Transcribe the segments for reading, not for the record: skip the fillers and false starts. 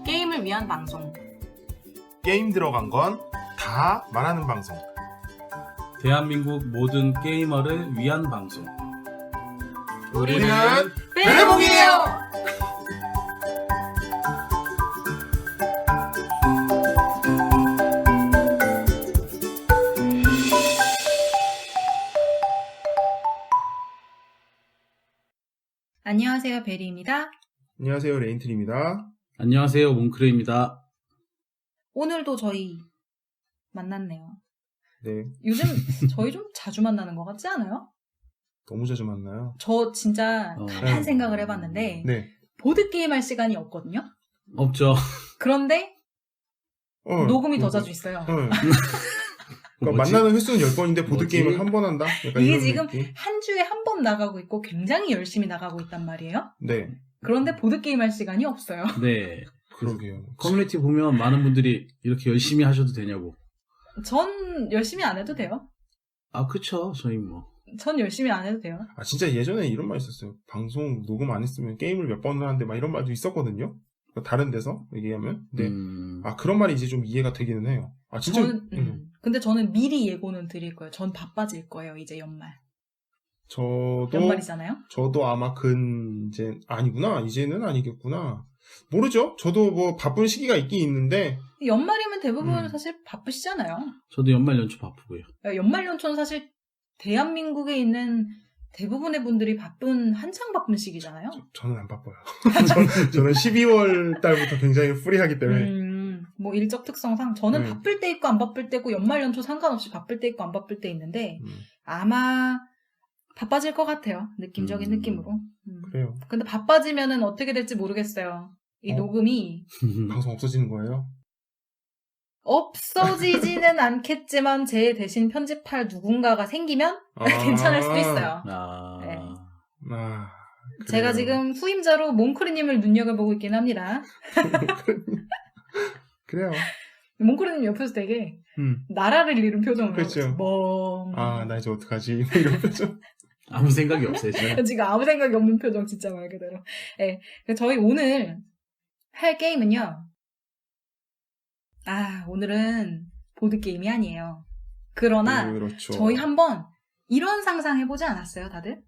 게임을 위한 방송. 게임 들어간 건 다 말하는 방송. 대한민국 모든 게이머를 위한 방송. 우리는 베레몽이에요. 안녕하세요, 베리입니다. 안녕하세요, 레인틀입니다. 안녕하세요, 몽크레입니다. 오늘도 저희 만났네요. 네, 요즘 저희 좀 자주 만나는 것 같지 않아요? 너무 자주 만나요. 저 진짜 다른 네. 생각을 해봤는데 네, 보드게임 할 시간이 없거든요? 없죠. 그런데 녹음이 더 그러니까. 자주 있어요. 그러니까 뭐지? 만나는 횟수는 10번인데 보드게임을 뭐지? 한 번 한다? 약간 이게 이런 지금 느낌? 한 주에 한 번 나가고 있고 굉장히 열심히 나가고 있단 말이에요. 네, 그런데 보드게임 할 시간이 없어요. 네. 그러게요. 커뮤니티 보면 많은 분들이 이렇게 열심히 하셔도 되냐고. 전 열심히 안 해도 돼요. 아, 그쵸. 저희 뭐. 전 열심히 안 해도 돼요. 아, 진짜 예전에 이런 말 있었어요. 방송 녹음 안 했으면 게임을 몇 번을 하는데 막 이런 말도 있었거든요. 다른 데서 얘기하면. 네. 아, 그런 말이 이제 좀 이해가 되기는 해요. 아, 진짜. 근데 저는 미리 예고는 드릴 거예요. 전 바빠질 거예요, 이제 연말. 연말이잖아요? 저도 아마 이제, 아니구나. 이제는 아니겠구나. 모르죠. 저도 뭐 바쁜 시기가 있긴 있는데. 연말이면 대부분 사실 바쁘시잖아요. 저도 연말 연초 바쁘고요. 연말 연초는 사실 대한민국에 있는 대부분의 분들이 한창 바쁜 시기잖아요. 저는 안 바빠요. 저는 12월 달부터 굉장히 프리하기 때문에. 뭐 일적 특성상 저는 네. 바쁠 때 있고 안 바쁠 때 있고 연말 연초 상관없이 바쁠 때 있고 안 바쁠 때 있는데 아마 바빠질 것 같아요. 느낌적인 느낌으로. 그래요. 근데 바빠지면은 어떻게 될지 모르겠어요. 이 녹음이 방송 없어지는 거예요? 없어지지는 않겠지만 제 대신 편집할 누군가가 생기면 괜찮을 수도 있어요. 네. 그래요. 제가 지금 후임자로 몽크리님을 눈여겨보고 있긴 합니다. 그래요. 몽크리님 옆에서 되게 나라를 잃은 표정으로 그렇죠. 나 이제 어떡하지? 이런 표정. 아무 생각이 없어요, 지금. 지금 아무 생각이 없는 표정 진짜 말 그대로. 네. 저희 오늘 할 게임은요. 오늘은 보드게임이 아니에요. 그러나 그렇죠. 저희 한번 이런 상상 해보지 않았어요, 다들?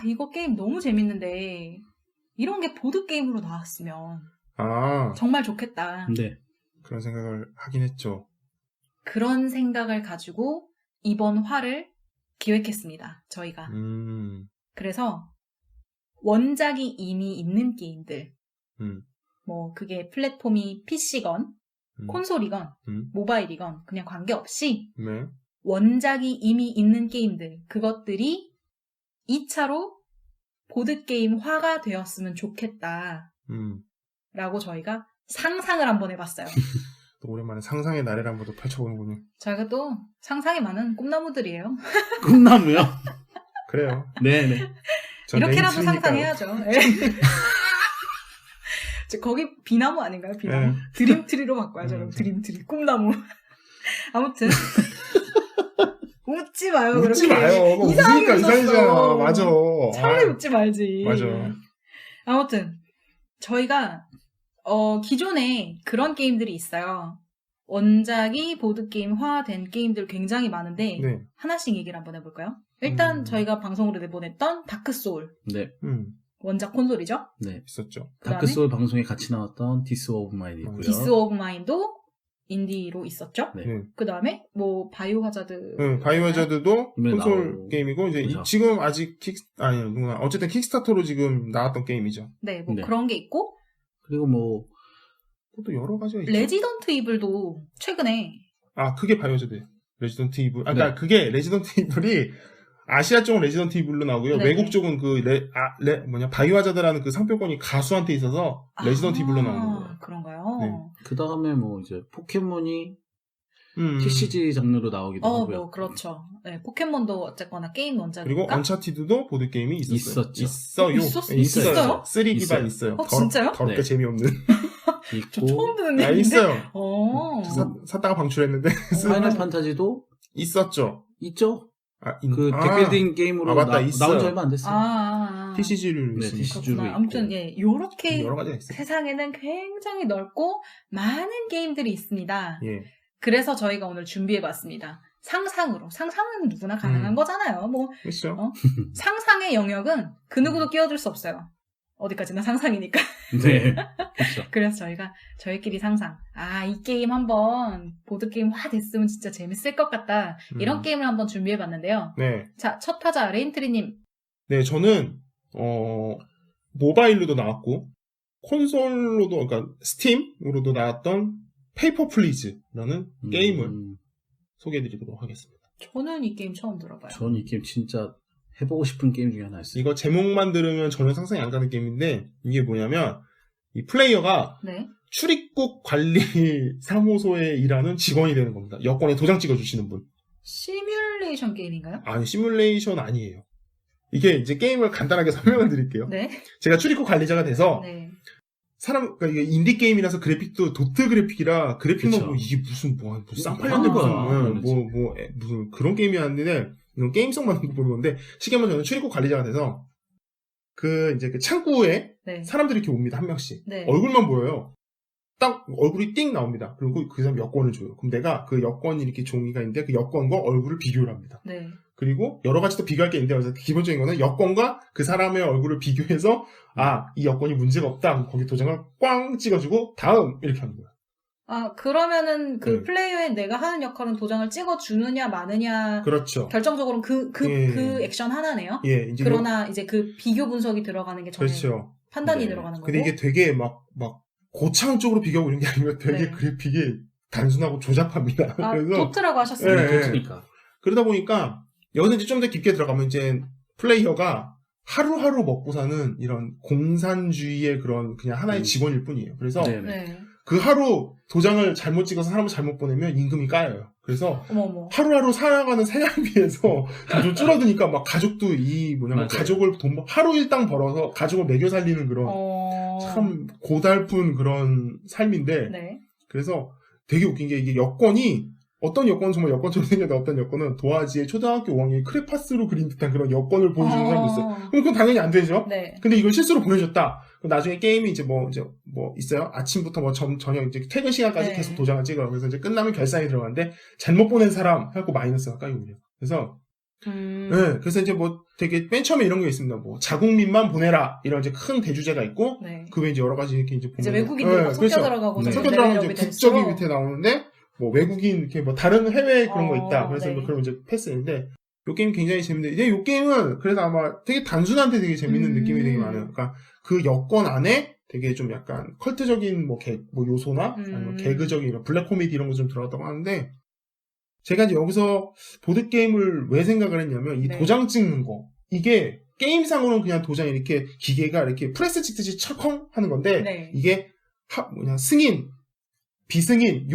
이거 게임 너무 재밌는데 이런 게 보드게임으로 나왔으면 정말 좋겠다. 네. 그런 생각을 하긴 했죠. 그런 생각을 가지고 이번 화를 기획했습니다, 저희가. 그래서 원작이 이미 있는 게임들, 뭐 그게 플랫폼이 PC건, 콘솔이건, 모바일이건 그냥 관계없이 네. 원작이 이미 있는 게임들, 그것들이 2차로 보드게임화가 되었으면 좋겠다 라고 저희가 상상을 한번 해봤어요. 또 오랜만에 상상의 나래를 한번 더 펼쳐보는군요. 저희가 또 상상이 많은 꿈나무들이에요. 꿈나무요? 그래요. 네네. 이렇게라도 상상해야죠. 거기 비나무 아닌가요? 비나무? 네. 드림트리로 바꿔야죠. 그럼 드림트리. 꿈나무. 아무튼 웃지 마요. 웃지 그렇게. 마요. 이상하게 웃으니까 이상해잖아. 웃었어. 맞아. 차라리 웃지 말지. 맞아. 아무튼 저희가 기존에 그런 게임들이 있어요. 원작이 보드게임화된 게임들 굉장히 많은데 네. 하나씩 얘기를 한번 해볼까요? 일단 저희가 방송으로 내보냈던 다크소울. 네. 원작 콘솔이죠? 네. 있었죠. 다크소울 방송에 같이 나왔던 디스 오브 마인드 있고요. 디스 오브 마인도 인디로 있었죠? 네. 그 다음에 뭐 바이오 하자드. 바이오 하자드도 콘솔 나오고. 게임이고 이제 그렇죠. 지금 아직 누구나 어쨌든 킥스타터로 지금 나왔던 게임이죠. 네, 뭐 네. 그런 게 있고 그리고 뭐 또 여러 가지가 있죠. 레지던트 이블도 최근에 그게 바이오 하자드. 레지던트 이블. 네. 그러니까 그게 레지던트 이블이 아시아 쪽은 레지던트 이블로 나오고요. 네네. 외국 쪽은 바이오 하자드라는 그 상표권이 가수한테 있어서 레지던트 이블로 나오는 거예요. 그런가요? 네. 그 다음에 뭐 이제 포켓몬이 음. TCG 장르로 나오기도 하고요. 뭐 그렇죠. 네, 포켓몬도 어쨌거나 게임 원작이니까. 그리고 언차티드도 보드 게임이 있었어요. 있었죠. 있어요. 있어요? 3 기반 있어요. 진짜요? 더럽게 네. 재미없는. 저 있고 처음 듣는 얘기인데. 있어요. 샀다가 방출했는데 파이널 판타지도 있었죠. 있죠. 아, 그 덱빌딩 게임으로 맞다, 나온 지 있어요. 얼마 안 됐어요. TCG를 네, 있으니까. TCG 로 아무튼 예, 요렇게 여러 가지가 있어요. 세상에는 굉장히 넓고 많은 게임들이 있습니다. 예. 그래서 저희가 오늘 준비해봤습니다. 상상은 누구나 가능한 거잖아요. 뭐 그렇죠. 상상의 영역은 그 누구도 끼어들 수 없어요. 어디까지나 상상이니까. 네. 그렇죠. 그래서 저희끼리 상상. 이 게임 한번 보드게임 됐으면 진짜 재밌을 것 같다. 이런 게임을 한번 준비해봤는데요. 네. 자, 첫 타자 레인트리님. 네, 저는 모바일로도 나왔고 콘솔로도 그러니까 스팀으로도 나왔던 페이퍼 플리즈라는 게임을 소개해드리도록 하겠습니다. 저는 이 게임 처음 들어봐요. 전 이 게임 진짜 해보고 싶은 게임 중에 하나였어요. 이거 제목만 들으면 전혀 상상이 안 가는 게임인데 이게 뭐냐면 이 플레이어가 네. 출입국 관리 사무소에 일하는 직원이 되는 겁니다. 여권에 도장 찍어주시는 분. 시뮬레이션 게임인가요? 아니 시뮬레이션 아니에요. 이게 이제 게임을 간단하게 설명을 드릴게요. 네. 제가 출입국 관리자가 돼서 네. 그러니까 이게 인디 게임이라서 그래픽도 도트 그래픽이라 그래픽만 그쵸. 보면 이게 무슨 쌍팔년대 무슨 그런 게임이었는데 이건 게임성만 보는 건데 쉽게 말하면 저는 출입국 관리자가 돼서 그 창구에 네. 사람들이 이렇게 옵니다. 한 명씩. 네. 얼굴만 보여요. 딱 얼굴이 띵 나옵니다. 그리고 그 사람 여권을 줘요. 그럼 내가 그 여권이 이렇게 종이가 있는데 그 여권과 얼굴을 비교를 합니다. 네. 그리고 여러 가지 또 비교할 게 있는데 그래서 기본적인 거는 여권과 그 사람의 얼굴을 비교해서 이 여권이 문제가 없다. 그럼 거기 도장을 꽝 찍어주고 다음 이렇게 하는 거예요. 그러면은 그 네. 플레이어에 내가 하는 역할은 도장을 찍어주느냐 마느냐 그렇죠. 결정적으로 그 예. 액션 하나네요. 예, 이제 그러나 이제 그 비교 분석이 들어가는 게 전혀 그렇죠. 판단이 네. 들어가는 거고. 근데 이게 되게 막 고차원적으로 비교하고 이런 게 아니면 되게 네. 그래픽이 단순하고 조잡합니다. 그래서 도트라고 하셨어요. 네. 그러니까. 그러다 보니까 여기서 이제 좀 더 깊게 들어가면 이제 플레이어가 하루하루 먹고 사는 이런 공산주의의 그런 그냥 하나의 직원일 뿐이에요. 그래서 네네. 네. 그 하루 도장을 잘못 찍어서 사람을 잘못 보내면 임금이 까여요. 그래서 어머. 하루하루 살아가는 생활비에서 좀 줄어드니까 막 가족도 맞아요. 가족을 하루 일당 벌어서 가족을 먹여 살리는 그런 참 고달픈 그런 삶인데 네. 그래서 되게 웃긴 게 이게 여권이 어떤 여권은 정말 여권처럼 생겼는데 어떤 여권은 도화지에 초등학교 5학년이 크레파스로 그린 듯한 그런 여권을 보여주는 사람도 있어요. 그럼 그건 당연히 안 되죠. 네. 근데 이걸 실수로 보내줬다. 그럼 나중에 게임이 이제 뭐 있어요. 아침부터 저녁 이제 퇴근 시간까지 네. 계속 도장을 찍어요. 그래서 이제 끝나면 결산이 들어가는데 잘못 보낸 사람 하고 마이너스가 까이거든요. 그래서 네, 그래서 이제 되게 맨 처음에 이런 게 있습니다. 자국민만 보내라 이런 이제 큰 대주제가 있고 네. 그 외에 이제 여러 가지 이렇게 이제 보면 이제 외국인들이 막 섞여 그렇죠. 들어가고 네. 섞여 들어가면 이제 국적이 밑에 나오는데 외국인 이렇게 다른 해외 그런 거 있다. 그래서 네. 그럼 이제 패스인데 이 게임 굉장히 재밌는데 이제 이 게임은 그래서 아마 되게 단순한데 되게 재밌는 느낌이 되게 많아요. 그러니까 그 여권 안에 되게 좀 약간 컬트적인 요소나 아니면 개그적인 이런 블랙 코미디 이런 거 좀 들어갔다고 하는데 제가 이제 여기서 보드 게임을 왜 생각을 했냐면 이 네. 도장 찍는 거 이게 게임상으로는 그냥 도장이 이렇게 기계가 이렇게 프레스 찍듯이 철컹 하는 건데 네. 이게 승인 비승인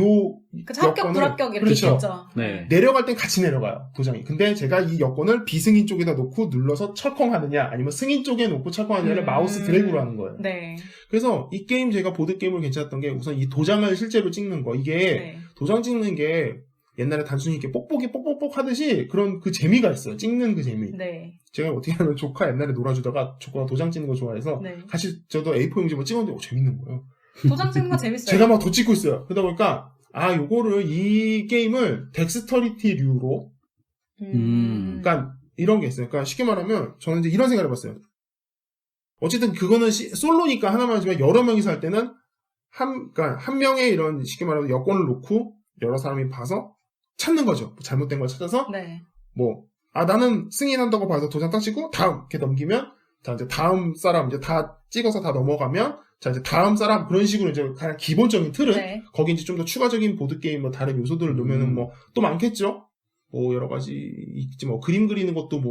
그쵸, 합격, 여권을 불합격 이렇게 그렇죠. 있죠. 네. 내려갈 땐 같이 내려가요 도장이. 근데 제가 이 여권을 비승인 쪽에다 놓고 눌러서 철컹하느냐 아니면 승인 쪽에 놓고 철컹하느냐를 마우스 드래그로 하는 거예요. 네. 그래서 이 게임 제가 보드 게임을 괜찮았던 게 우선 이 도장을 실제로 찍는 거 이게 네. 도장 찍는 게 옛날에 단순히 이렇게 뽁뽁이 하듯이 그런 그 재미가 있어요. 찍는 그 재미. 네. 제가 어떻게 하면 조카 옛날에 놀아주다가 조카가 도장 찍는 거 좋아해서 네. 같이 저도 A4 용지 찍었는데 재밌는 거예요. 도장 찍는 거 재밌어요. 제가 막 더 찍고 있어요. 그러다 보니까 요거를 이 게임을 덱스터리티류로 그러니까 이런 게 있어요. 그러니까 쉽게 말하면 저는 이제 이런 생각을 해봤어요. 어쨌든 그거는 솔로니까 하나만 하지만 여러 명이서 할 때는 그러니까 한 명의 이런 쉽게 말하면 여권을 놓고 여러 사람이 봐서 찾는 거죠. 잘못된 걸 찾아서 네. 나는 승인한다고 봐서 도장 딱 찍고 다음 이렇게 넘기면 자 이제 다음 사람 이제 다 찍어서 다 넘어가면 자 이제 다음 사람 그런 식으로 이제 가장 기본적인 틀은 네. 거기 이제 좀 더 추가적인 보드 게임 다른 요소들을 넣으면은 또 많겠죠. 여러 가지 있지 그림 그리는 것도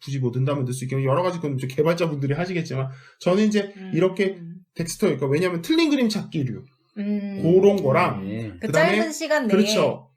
굳이 넣는다면 넣을 수 있겠고 여러 가지 그건 이제 개발자분들이 하시겠지만 저는 이제 이렇게 텍스터 그러니까 왜냐면 틀린 그림 찾기류 그런 거랑 네. 그 그다음에 짧은 시간 내에 그렇죠.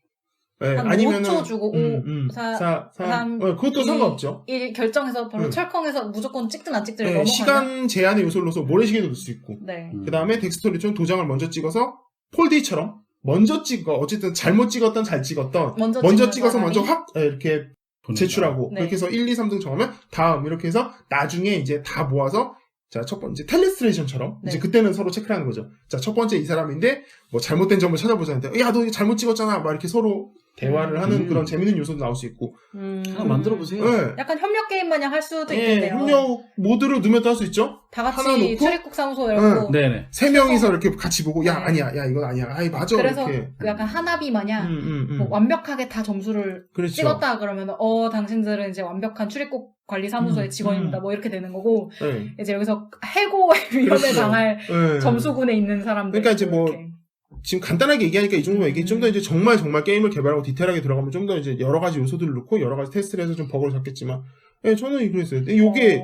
네, 한 아니면은 5초 주고 5, 4, 3 그것도 2, 상관없죠. 1 결정해서 바로 철컹해서 무조건 찍든 안 찍든 네, 넘어가면 시간 제한의 요소를 넣어서 모래시계도 넣을 수 있고 네. 그 다음에 텍스터리처럼 도장을 먼저 찍어서 폴디처럼 먼저 찍어 어쨌든 잘못 찍었던 잘 찍었던 먼저 찍어서 먼저 확 이렇게 제출하고 네. 그렇게 해서 1, 2, 3등 정하면 다음 이렇게 해서 나중에 이제 다 모아서 자, 첫 번째 텔레스트레이션처럼 네. 이제 그때는 서로 체크를 하는 거죠. 자, 첫 번째 이 사람인데 뭐 잘못된 점을 찾아보자는데 야, 너 이거 잘못 찍었잖아. 막 이렇게 서로 대화를 하는 그런 재밌는 요소도 나올 수 있고. 하나 만들어 보세요. 네. 약간 협력 게임 마냥 할 수도 예, 있겠네요. 협력 모드를 넣으면 또 할 수 있죠. 다 하나 같이 놓고? 출입국 사무소 열고 네네. 세 명이서 이렇게 같이 보고 야, 네. 아니야. 야, 이건 아니야. 아이, 맞아. 그래서 이렇게. 그 약간 하나비 마냥 뭐 완벽하게 다 점수를 그렇죠. 찍었다 그러면 당신들은 이제 완벽한 출입국 관리 사무소의 직원입니다. 뭐 이렇게 되는 거고 네. 이제 여기서 해고 위험에 그렇죠. 당할 네. 점수군에 있는 사람들. 그러니까 이제 뭐 이렇게. 지금 간단하게 얘기하니까 이 정도만 얘기 좀 더 이제 정말 게임을 개발하고 디테일하게 들어가면 좀 더 이제 여러 가지 요소들을 넣고 여러 가지 테스트를 해서 좀 버그를 잡겠지만 예, 저는 그랬어요. 근데 요게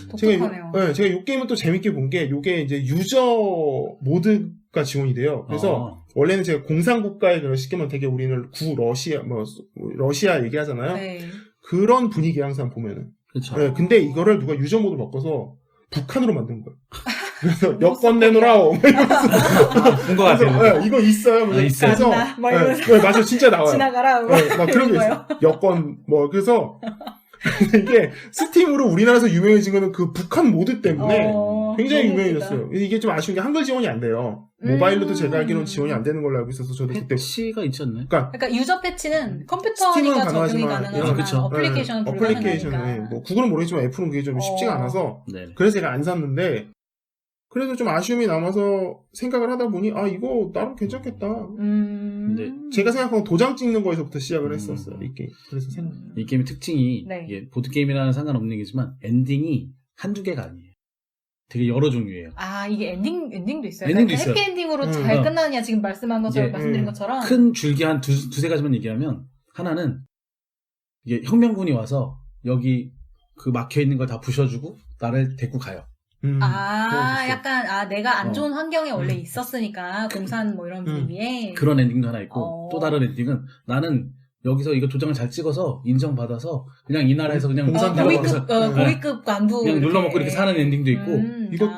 독특하네요. 제가 요 게임을 또 재밌게 본 게 요게 이제 유저 모드가 지원이 돼요. 그래서 원래는 제가 공산국가의 그런 쉽게 말하면 되게 우리는 러시아 얘기하잖아요. 네. 그런 분위기 항상 보면은. 그렇죠. 네, 근데 이거를 누가 유저 모드 바꿔서 북한으로 만든 거예요. 그래서 여권 내놓으라고. 본것 같아요. 그래서, 이거 있어요. 그래서 있어요. 막 이러면서 네, 맞아, 진짜 나와요. 지나가라. 네, 막 그런 게 있어요. 여권 뭐 그래서 이게 스팀으로 우리나라에서 유명해진 거는 그 북한 모드 때문에 굉장히 너무 유명해졌어요. 이게 좀 아쉬운 게 한글 지원이 안 돼요. 모바일로도 제가 알기로는 지원이 안 되는 걸로 알고 있어서 저도 그때 패치가 있지 않나요? 그러니까 유저 패치는 스팀은 컴퓨터니까 적용이 가능하지만, 가능하지만 그쵸. 어플리케이션은 불가능하니까. 뭐 구글은 모르겠지만 애플은 그게 좀 쉽지가 않아서 네. 그래서 제가 안 샀는데 그래도 좀 아쉬움이 남아서 생각을 하다 보니 이거 나름 괜찮겠다. 근데 제가 생각하는 도장 찍는 거에서부터 시작을 했었어요, 이 게임. 그래서 이 게임의 특징이 네. 이게 보드게임이랑은 상관없는 얘기지만 엔딩이 한두 개가 아니에요. 되게 여러 종류예요. 이게 엔딩도 있어요. 엔딩도 그러니까 있어요. 해피엔딩으로 잘 끝나느냐 지금 말씀한 것처럼 이게, 말씀드린 것처럼 큰 줄기 한 두세 가지만 얘기하면 하나는 이게 혁명군이 와서 여기 그 막혀있는 걸 다 부셔주고 나를 데리고 가요. 약간 내가 안 좋은 환경에 원래 있었으니까 공산 뭐 이런 분위기에 그런 엔딩도 하나 있고 또 다른 엔딩은 나는 여기서 이거 도장을 잘 찍어서 인정받아서 그냥 이 나라에서 그냥 고위급 간부 그냥 눌러먹고 이렇게 사는 엔딩도 있고 이거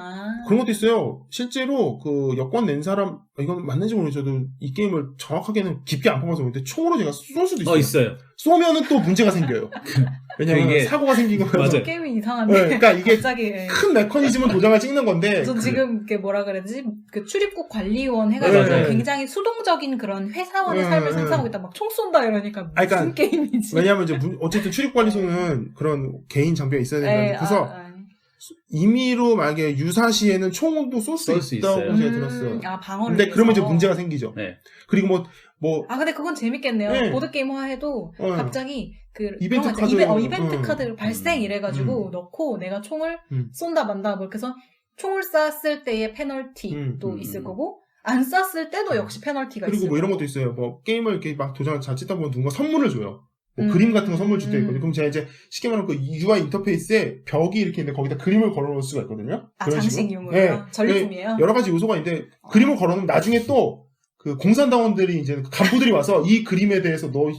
그런 것도 있어요. 실제로 그 여권 낸 사람 이건 맞는지 모르겠어도 이 게임을 정확하게는 깊게 안 파봐서 그런데 총으로 제가 쏠 수도 있어요. 있어요. 쏘면은 또 문제가 생겨요. 왜냐면 이게 사고가 생기고 맞아요. 게임이 이상한데. 네, 그러니까 이게 갑자기 큰 메커니즘은 도장을 찍는 건데. 전 지금 그게 뭐라 그래야지 그 출입국 관리원 해가지고 네. 굉장히 수동적인 그런 회사원의 네. 삶을 상상하고 있다. 막 총 쏜다 이러니까 무슨 그러니까 게임이지? 왜냐하면 이제 어쨌든 출입관리소는 그런 개인 장비가 있어야 되는 그래서 임의로 만약에 유사시에는 총도 쏠 수 있다고 제가 들었어요. 방어를 근데 위해서. 그러면 이제 문제가 생기죠. 네. 그리고 근데 그건 재밌겠네요. 네. 보드게임화해도 갑자기 그 이벤트 카드 이벤트 카드 발생 이래가지고 넣고 내가 총을 쏜다 만다 뭐 그래서 총을 쐈을 때의 페널티도 있을 거고 안 쐈을 때도 역시 페널티가 있을 그리고 뭐 이런 것도 있어요. 뭐 게임을 이렇게 막 도장을 잘 찍다 보면 누군가 선물을 줘요. 뭐 그림 같은 거 선물 줄 때 있거든요. 그럼 제가 이제 쉽게 말하면 그 UI 인터페이스에 벽이 이렇게 있는데 거기다 그림을 걸어놓을 수가 있거든요. 그런 장식용으로 네. 전리품이에요. 여러 가지 요소가 있는데 그림을 걸어놓으면 나중에 또 그 공산당원들이 이제 그 간부들이 와서 이 그림에 대해서 이런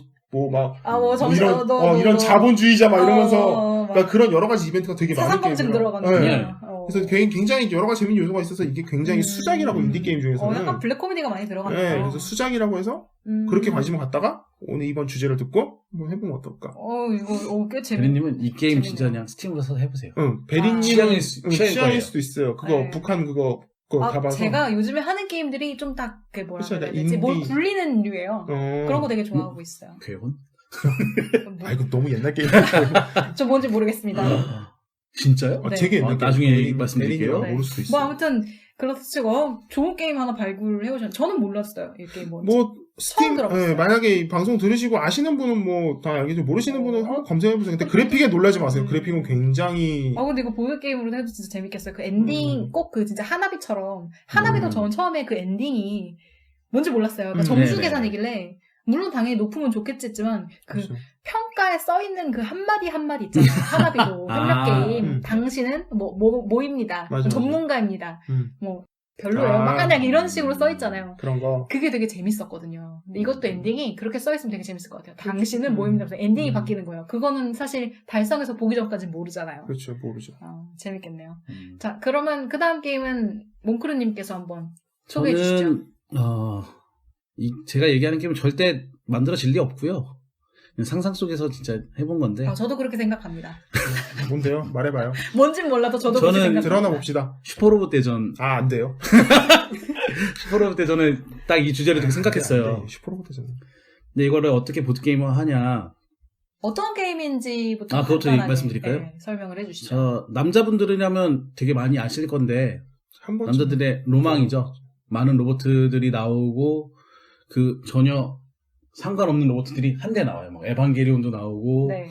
자본주의자 막 이러면서 그러니까 그런 여러 가지 이벤트가 되게 많이 사상검증 들어가는 네. 그래서 굉장히 여러 가지 재밌는 요소가 있어서 이게 굉장히 수작이라고 인디 게임 중에서는 약간 블랙 코미디가 많이 들어가네요. 네, 그래서 수작이라고 해서 그렇게 관심을 갖다가 오늘 이번 주제를 듣고 한번 해보면 어떨까? 이거 꽤 재밌. 베리님은 이 게임 진짜 그냥 스팀으로 사서 해보세요. 베리님은 취향일 수도 있어요. 그거 네. 북한 그거 가봐서. 제가 요즘에 하는 게임들이 좀 다 뭐라 그쵸, 그래야 되지? 뭘 굴리는 류예요. 그런 거 되게 좋아하고 있어요. 괴혼? 이거 너무 옛날 게임. 저 뭔지 모르겠습니다. 진짜요? 네. 되게 옛날 게임. 나중에 말씀드릴게요. 네. 모를 수도 있어요. 아무튼 그렇다치고 좋은 게임 하나 발굴을 해오셨는데 저는 몰랐어요. 이 게임 뭔지. 스팀, 만약에 이 방송 들으시고 아시는 분은 다 알겠죠. 모르시는 분은 한번 검색해보세요. 근데 그래픽에 놀라지 마세요. 그래픽은 굉장히. 근데 이거 보드게임으로 해도 진짜 재밌겠어요. 그 엔딩 꼭 그 진짜 하나비처럼. 하나비도 저는 처음에 그 엔딩이 뭔지 몰랐어요. 그러니까 점수 계산이길래. 물론 당연히 높으면 좋겠지 했지만 그 그렇죠. 평가에 써있는 그 한마디 한마디 있잖아요. 하나비도 협력게임. 당신은 뭐입니다. 전문가입니다. 뭐 별로예요. 막 그냥 이런 식으로 써있잖아요. 그런 거. 그게 되게 재밌었거든요. 근데 이것도 엔딩이 그렇게 써있으면 되게 재밌을 것 같아요. 당신은 뭐입니다. 엔딩이 바뀌는 거예요. 그거는 사실 달성해서 보기 전까지는 모르잖아요. 그렇죠. 모르죠. 재밌겠네요. 자, 그러면 그 다음 게임은 몽크루님께서 한번 소개해 주시죠. 제가 얘기하는 게임은 절대 만들어질 리 없고요. 상상 속에서 진짜 해본 건데. 저도 그렇게 생각합니다. 뭔데요? 말해봐요. 뭔진 몰라도 저도 그렇게 저는 생각합니다. 드러나 봅시다. 슈퍼로봇 대전. 아, 안 돼요. 슈퍼로봇 대전을 딱 이 주제를 되게 생각했어요. 네, 슈퍼로봇 대전. 근데 이거를 어떻게 보드게임화 하냐. 어떤 게임인지부터 그것도 간단하게, 말씀드릴까요? 네, 설명을 해주시죠. 저 남자분들이라면 되게 많이 아실 건데 한 번. 남자들의 로망이죠. 많은 로봇들이 나오고 그 전혀 상관없는 로봇들이 한대 나와요. 막 에반게리온도 나오고 네.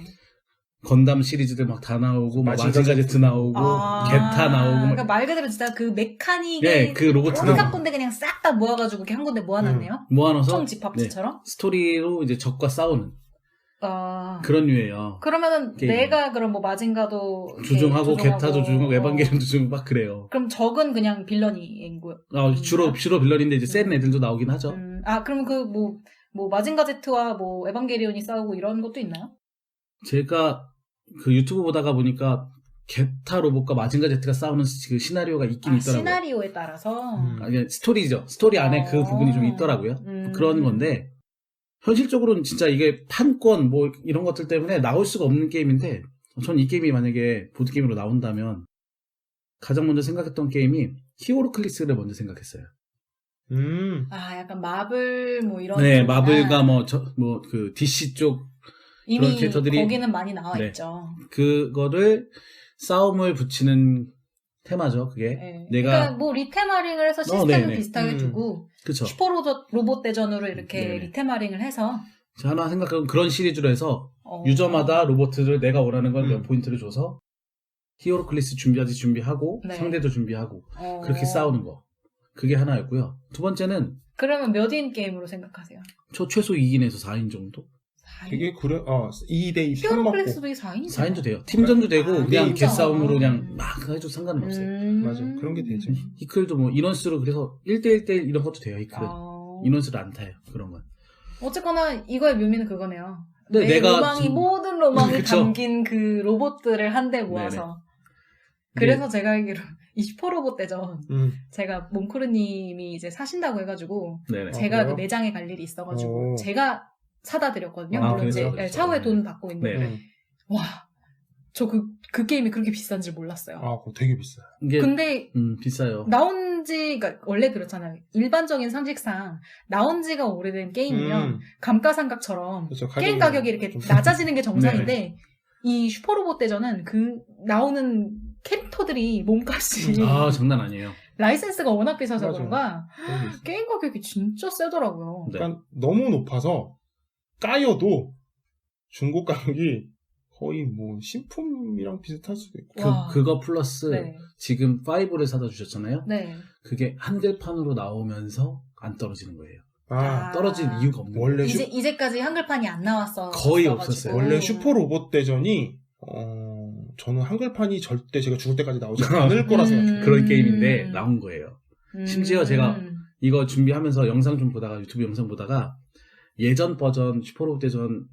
건담 시리즈들 막 다 나오고 막 마징가 마징가 제트 나오고 게타 나오고 막 그러니까 말 그대로 진짜 그 메카닉의 네, 그 로봇들 온갖 군데 그냥 싹 다 모아가지고 이렇게 한 군데 모아놨네요. 모아놔서 총 집합체처럼. 스토리로 이제 적과 싸우는 그런 류예요. 그러면은 게임. 내가 그럼 뭐 마징가도 이렇게 조종하고 게타 조종하고 어. 에반게리온도 조종하고 막 그래요. 그럼 적은 그냥 빌런인 거예요. 주로 빌런인데 이제 센 애들도 나오긴 하죠. 그럼 그 뭐 마징가 제트와 뭐 에반게리온이 싸우고 이런 것도 있나요? 제가 그 유튜브 보다가 보니까 게타 로봇과 마징가 제트가 싸우는 그 시나리오가 있긴 있더라고요. 시나리오에 따라서. 그냥 스토리죠. 스토리 안에 그 부분이 좀 있더라고요. 그런 건데 현실적으로는 진짜 이게 판권 뭐 이런 것들 때문에 나올 수가 없는 게임인데 전 이 게임이 만약에 보드게임으로 나온다면 가장 먼저 생각했던 게임이 히어로클리스를 먼저 생각했어요. 약간 마블 뭐 이런. 네, 쪽이나 마블과 그 DC 쪽 이미 그런 캐릭터들이 거기는 많이 나와 네. 있죠. 그거를 싸움을 붙이는 테마죠. 그게 네. 내가 그러니까 뭐 리테마링을 해서 시스템을 네네. 비슷하게 두고 그쵸. 슈퍼로봇 대전으로 이렇게 네네. 리테마링을 해서 제가 하나 생각한 그런 시리즈로 해서 어. 유저마다 로봇을 내가 원하는 걸 몇 포인트를 줘서 히어로클리스 준비하고 네. 상대도 준비하고 그렇게 싸우는 거. 그게 하나였고요. 두 번째는 그러면 몇 인 게임으로 생각하세요? 최소 2인에서 4인 정도? 4인? 되게 그래. 2대2 편 먹고. 히어로클리스도 4인? 4인도 돼요. 팀전도 되고 그냥 진짜? 개싸움으로 그냥 막 해도 상관은 없어요. 맞아. 그런 게 되죠. 히클도 뭐 인원수로 그래서 1대1대1 이런 것도 돼요. 히클은. 아. 인원수를 안 타요. 그런 건. 어쨌거나 이거의 묘미는 그거네요. 근데 내 내가 로망이 모든 로망이 그쵸. 담긴 그 로봇들을 한데 모아서. 그래서 제가 알기로 이 슈퍼로봇 대전 제가 몽크르님이 이제 사신다고 해가지고 네네. 제가 그래요? 그 매장에 갈 일이 있어가지고 오. 제가 사다 드렸거든요. 아, 물론 이제 그래서? 차후에 돈 받고 있는데 네네. 와, 저 그 게임이 그렇게 비싼 줄 몰랐어요. 그거 되게 비싸요. 이게 근데 비싸요. 나온 지가 원래 그렇잖아요. 일반적인 상식상 나온 지가 오래된 게임이면 감가상각처럼 그렇죠. 게임 가격이 이렇게 좀- 낮아지는 게 정상인데 이 슈퍼로봇 대전은 그 나오는 캐릭터들이 몸값이 장난 아니에요. 라이센스가 워낙 비싸서 맞아. 그런가 그런 게 있어요. 게임 가격이 진짜 세더라고요. 네. 그러니까 너무 높아서 까여도 중고 가격이 거의 뭐 신품이랑 비슷할 수도 있고. 와. 그거 플러스 네. 지금 5를 사다 주셨잖아요. 네. 그게 한글판으로 나오면서 안 떨어지는 거예요. 아, 떨어질 이유가 없는 거예요. 원래 이제까지 한글판이 안 나왔어. 거의 없어가지고. 없었어요. 원래 슈퍼로봇 대전이 저는 한글판이 절대 제가 죽을 때까지 나오지 않을 거라 생각해요. 그런 게임인데 나온 거예요. 심지어 제가 이거 준비하면서 영상 좀 보다가 유튜브 영상 보다가 예전 버전 슈퍼로봇 대전을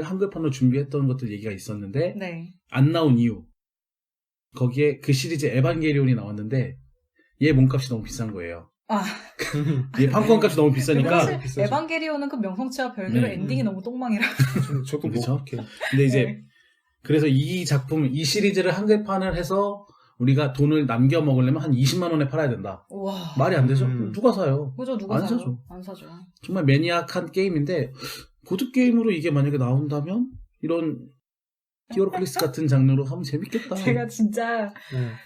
한글판으로 준비했던 것들 얘기가 있었는데 네. 안 나온 이유. 거기에 그 시리즈 에반게리온이 나왔는데 얘 몸값이 너무 비싼 거예요. 얘 판권값이 너무 비싸니까. 사실 비싸죠. 에반게리온은 그 명성치와 별개로 네. 엔딩이 너무 똥망이라. 저도 그쵸? 뭐 이렇게 근데 이제 네. 그래서 이 작품, 이 시리즈를 한글판을 해서 우리가 돈을 남겨 먹으려면 한 20만 원에 팔아야 된다. 와. 말이 안 되죠? 누가 사요? 그죠, 누가 안 사요? 사죠. 안 사죠. 정말 매니악한 게임인데 보드게임으로 이게 만약에 나온다면 이런 히어로클리스 같은 장르로 하면 재밌겠다. 제가 진짜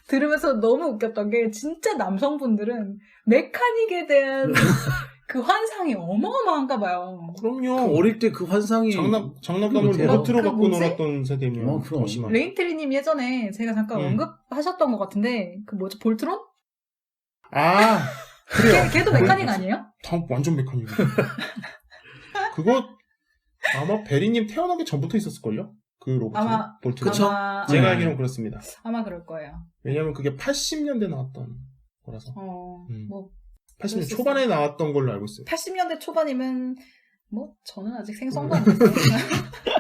들으면서 너무 웃겼던 게 진짜 남성분들은 메카닉에 대한 그 환상이 어마어마한가 봐요. 그럼요. 어릴 때 그 환상이 장난감을 못해요. 로봇으로 그 갖고 뭐지? 놀았던 세대면 그럼. 더 심한. 레인트리님 예전에 제가 잠깐 언급하셨던 것 같은데 그 뭐죠 볼트론? 그래요. 걔도 메카닉 아니에요? 완전 메카닉. 그거 아마 베리님 태어나기 전부터 있었을걸요? 그 로봇. 아마 볼트. 그쵸? 제가 네. 알기로는 그렇습니다. 아마 그럴 거예요. 왜냐면 그게 80년대 나왔던 거라서. 뭐 80년 초반에 나왔던 걸로 알고 있어요. 80년대 초반이면 뭐 저는 아직 생성도 안 됐어요.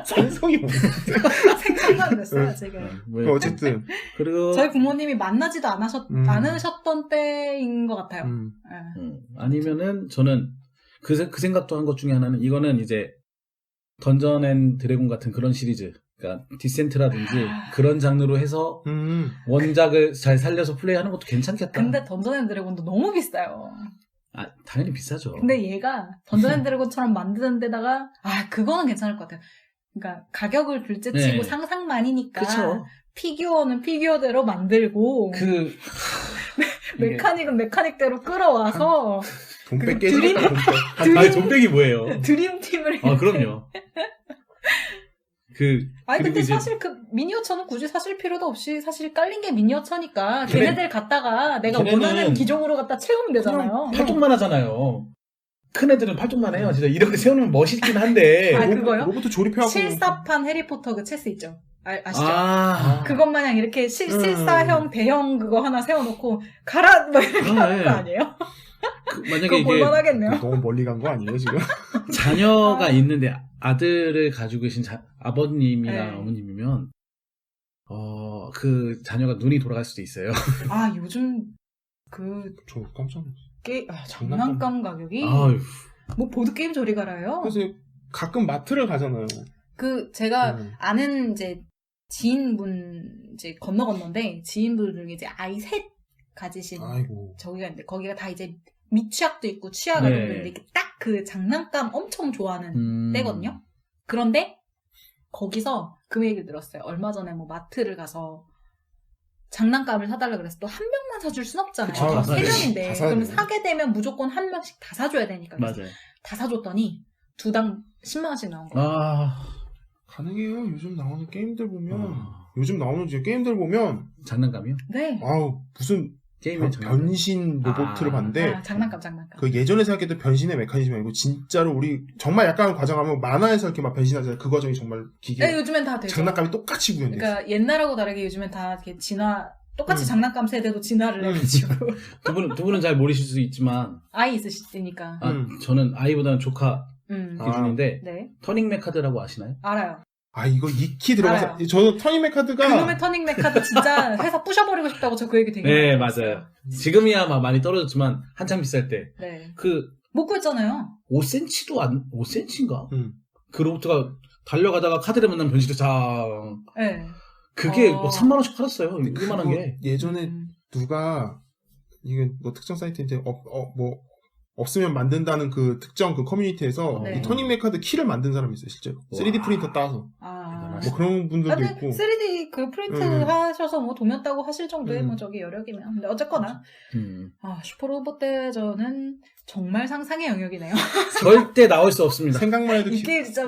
생성이 없네. 생성도 안 됐어요 지금. 어쨌든. 그리고 저희 부모님이 만나지도 않으셨던 때인 것 같아요. 네. 아니면은 저는 그 생각도 한 것 중에 하나는 이거는 이제 던전 앤 드래곤 같은 그런 시리즈, 그러니까 디센트라든지 그런 장르로 해서 원작을 잘 살려서 플레이하는 것도 괜찮겠다. 근데 던전 앤 드래곤도 너무 비싸요. 아, 당연히 비싸죠. 근데 얘가 던전 앤 드래곤처럼 만드는 데다가 그거는 괜찮을 것 같아요. 그러니까 가격을 둘째치고 네. 상상만이니까 그쵸. 피규어는 피규어대로 만들고 메카닉은 메카닉대로 끌어와서 돈 그 뺏게 드림- 해주겠다, 돈 뺏. 아니, 돈백이 뭐예요? 드림팀을 아, 그럼요. 아니 근데 이제- 사실 그 미니어처는 굳이 사실 필요도 없이 사실 깔린 게 미니어처니까 걔네- 걔네들 갖다가 내가 걔네는 원하는 기종으로 갖다 채우면 되잖아요. 팔뚝만 하잖아요. 큰 애들은 팔뚝만 해요. 진짜 이렇게 세우면 멋있긴 한데. 그거요? 로봇 조립해갖고. 실사판 해리포터 그 체스 있죠? 아시죠? 아, 그것 마냥 이렇게 실사형 대형 그거 하나 세워놓고 가라 뭐 이렇게 하는 거 아니에요? 만약에 그거 이게 볼만하겠네요. 너무 멀리 간 거 아니에요, 지금? 자녀가 있는데 아들을 가지고 계신 아버님이나 네. 어머님이면 그 자녀가 눈이 돌아갈 수도 있어요. 요즘 그 저 깜짝 놀랐어요. 장난감 가격이 아유, 뭐 보드게임 저리 가라요? 그래서 가끔 마트를 가잖아요. 그 제가 음. 아는 이제 지인분 이제 건너건너인데 지인분 중에 이제 아이 셋 가지신 아이고. 저기가 있는데 거기가 다 이제 미취학도 있고 취학을 네. 했는데 딱 그 장난감 엄청 좋아하는 때거든요. 그런데 거기서 그 얘기를 들었어요. 얼마 전에 뭐 마트를 가서 장난감을 사달라 그래서 또 한 명만 사줄 순 없잖아요. 그쵸, 다 세 사야죠. 명인데 다 사야 그러면 돼요. 사게 되면 무조건 한 명씩 다 사줘야 되니까. 그래서 맞아요. 다 사줬더니 두당 10만 원씩 나온 거예요. 가능해요. 요즘 나오는 게임들 보면. 아. 요즘 나오는 게임들 보면. 장난감이요? 네. 무슨 게임의 장난감. 변신 로봇을 봤는데. 장난감. 그 예전에 생각했던 변신의 메커니즘이 아니고 진짜로 우리 정말 약간 과장하면 만화에서 이렇게 막 변신하잖아요. 그 과정이 정말 기계. 네, 요즘엔 다 되죠. 장난감이 똑같이 구현돼 있어요. 그러니까 옛날하고 다르게 요즘엔 다 이렇게 똑같이 장난감 세대도 진화를 해가지고 두 분은 잘 모르실 수 있지만 아이 있으시니까. 저는 아이보다는 조카 음. 기준인데 네, 터닝 메카드라고 아시나요? 알아요. 이거 익히 들어가서 알아요. 저는 터닝 메카드가 그놈의 터닝 메카드 진짜 회사 부셔버리고 싶다고 저 그 얘기 되게 네, 많이 들었어요. 맞아요. 지금이야 막 많이 떨어졌지만 한창 비쌀 때 네. 그 못 구했잖아요. 5cm인가? 그 로봇가 달려가다가 카드를 만나면 변신을 네. 그게 막 3만 원씩 팔았어요. 이만한 게. 예전에 누가 이게 뭐 특정 사이트인데 뭐 없으면 만든다는 그 특정 그 커뮤니티에서 네. 이 터닝 메카드 키를 만든 사람이 있어요, 실제로. 3D 프린터 따서. 뭐 그런 분들도 하여튼 있고. 3D 그 프린트 하셔서 뭐 도면 따고 하실 정도의 뭐 저기 여력이면. 근데 어쨌거나 슈퍼로봇 대전은 정말 상상의 영역이네요. 절대 나올 수 없습니다. 생각만 해도 이게 진짜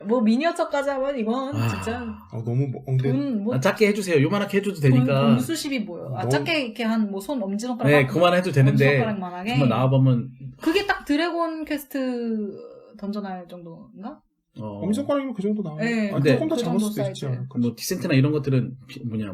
뭐 미니어처까지 하면 이건 진짜 너무 근데 돈 작게 해주세요. 요만하게 해줘도 되니까. 돈 수십이 뭐요? 작게 이렇게 한 뭐 손 엄지손가락. 네, 그만해도 되는데. 엄지손가락만하게. 한번 나와보면. 그게 딱 드래곤 퀘스트 던전할 정도인가? 엄지손가락이면 그 정도 나와요. 네, 조금 더 그 작을 정도 수도 있지 않을까. 뭐 디센트나 이런 것들은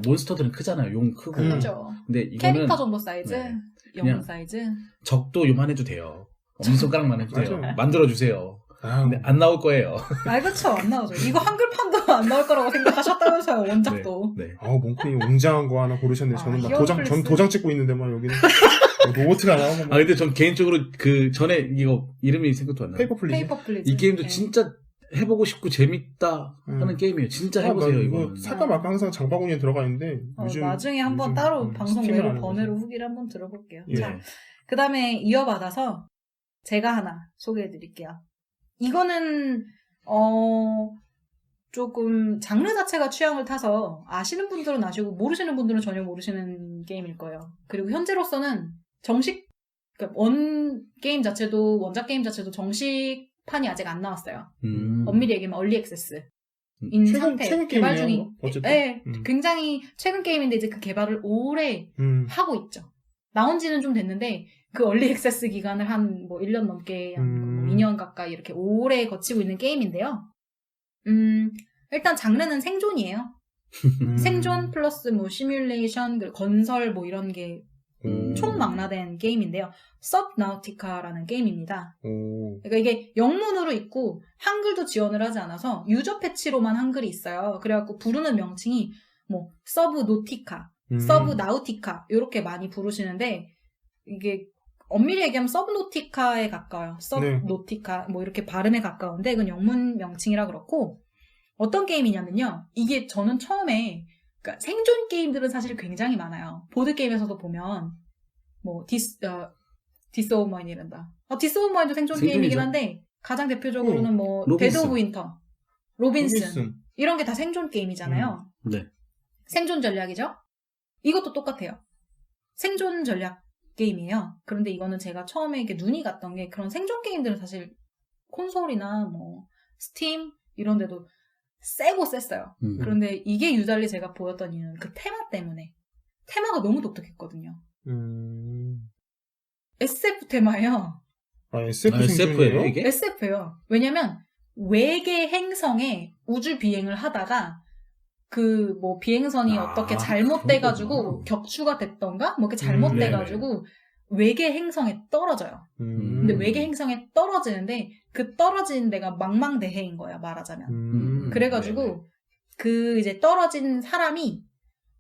몬스터들은 크잖아요. 용 크고. 그렇죠. 근데 이거는 캐릭터 정도 사이즈, 네, 영 그냥 사이즈. 적도 요만해도 돼요. 엄지손가락만 해도 돼요. 맞아요. 만들어주세요. 근데 안 나올 거예요. 그쵸, 안 나오죠. 이거 한글판도 안 나올 거라고 생각하셨다면서요, 원작도. 네. 몽크님 웅장한 거 하나 고르셨네. 저는 막 히어로플레스. 도장 찍고 있는데 막 여기는 로봇가 나오고 막. 근데 전 개인적으로 그 전에 이거 이름이 생각도 안 나요. 페이퍼 플리즈. 페이퍼 플리즈. 이 게임도 네. 진짜 해보고 싶고 재밌다 하는 게임이에요. 진짜 해보세요, 이거. 살까 말까 항상 장바구니에 들어가 있는데 요즘 나중에 한번 따로 방송 스팀을 외로 안 번외로 후기를 한번 들어볼게요. 예. 자, 그 다음에 이어받아서 제가 하나 소개해드릴게요. 이거는 조금 장르 자체가 취향을 타서 아시는 분들은 아시고 모르시는 분들은 전혀 모르시는 게임일 거예요. 그리고 현재로서는 그러니까 게임 자체도 원작 게임 자체도 정식판이 아직 안 나왔어요. 엄밀히 얘기하면 얼리 액세스. 인 상태, 최근 개발 게임이네요, 중인, 어쨌든. 네, 굉장히 최근 게임인데 이제 그 개발을 오래 하고 있죠. 나온 지는 좀 됐는데 그 얼리 액세스 기간을 한 뭐 1년 넘게, 한 2년 가까이 이렇게 오래 거치고 있는 게임인데요. 일단 장르는 생존이에요. 생존 플러스 뭐 시뮬레이션, 건설 뭐 이런 게 총망라된 게임인데요. 서브나우티카라는 게임입니다. 그러니까 이게 영문으로 있고 한글도 지원을 하지 않아서 유저 패치로만 한글이 있어요. 그래갖고 부르는 명칭이 뭐 서브노티카, 서브나우티카 이렇게 많이 부르시는데 이게 엄밀히 얘기하면 서브노티카에 가까워요. 서브노티카 뭐 이렇게 발음에 가까운데 이건 영문 명칭이라 그렇고 어떤 게임이냐면요. 이게 저는 처음에 그러니까 생존 게임들은 사실 굉장히 많아요. 보드 게임에서도 보면 뭐 디스 오브 마인이란다. 디스 오브 마인도 생존 게임이긴 한데 가장 대표적으로는 뭐 데드 오브 윈터, 로빈슨 이런 게 다 생존 게임이잖아요. 네. 생존 전략이죠. 이것도 똑같아요. 생존 전략 게임이에요. 그런데 이거는 제가 처음에 이렇게 눈이 갔던 게 그런 생존 게임들은 사실 콘솔이나 뭐 스팀 이런 데도 세고 셌어요. 그런데 이게 유달리 제가 보였던 이유는 그 테마 때문에. 테마가 너무 독특했거든요. SF 테마예요. SF예요 이게? SF예요. 왜냐면 외계 행성에 우주 비행을 하다가 그 뭐 비행선이 어떻게 잘못돼가지고 격추가 됐던가 뭐 이렇게 잘못돼가지고 외계 행성에 떨어져요. 근데 외계 행성에 떨어지는데 그 떨어지는 데가 망망대해인 거야 말하자면. 그래가지고 네네. 그 이제 떨어진 사람이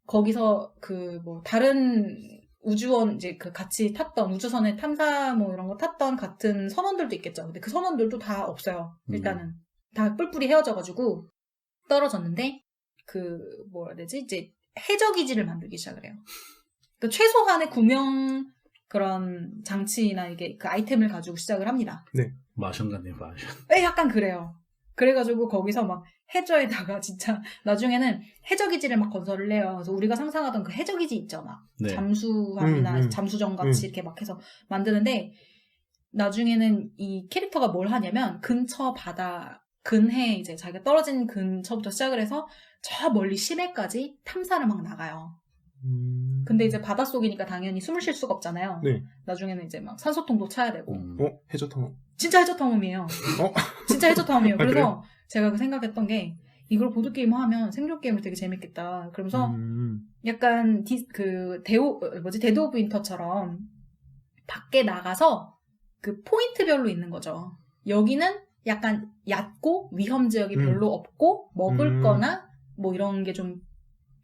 거기서 그 뭐 다른 우주원 이제 그 같이 탔던 우주선에 탐사 뭐 이런 거 탔던 같은 선원들도 있겠죠. 근데 그 선원들도 다 없어요. 일단은 다 뿔뿔이 헤어져가지고 떨어졌는데 그 뭐라 해야 되지 이제 해적이지를 만들기 시작을 해요. 그 최소한의 구명 그런 장치나 이게 그 아이템을 가지고 시작을 합니다. 네. 마션 같네요, 마션. 네, 약간 그래요. 그래가지고 거기서 막 해저에다가 진짜 나중에는 해적이지를 막 건설을 해요. 그래서 우리가 상상하던 그 해적이지 있죠, 막 네. 잠수함이나 잠수정 같이 이렇게 막 해서 만드는데 나중에는 이 캐릭터가 뭘 하냐면 근처 바다 근해 이제 자기가 떨어진 근처부터 시작을 해서 저 멀리 심해까지 탐사를 막 나가요. 근데 이제 바닷속이니까 당연히 숨을 쉴 수가 없잖아요. 네. 나중에는 이제 막 산소통도 차야 되고. 해저 탐험. 진짜 해저 탐험이에요. 진짜 해저 탐험이에요. 그래서 그래요? 제가 그 생각했던 게 이걸 보드 게임 하면 생존 게임을 되게 재밌겠다. 그러면서 약간 데드 오브 윈터처럼 밖에 나가서 그 포인트별로 있는 거죠. 여기는 약간 얕고 위험 지역이 별로 없고 먹을 거나 뭐 이런 게 좀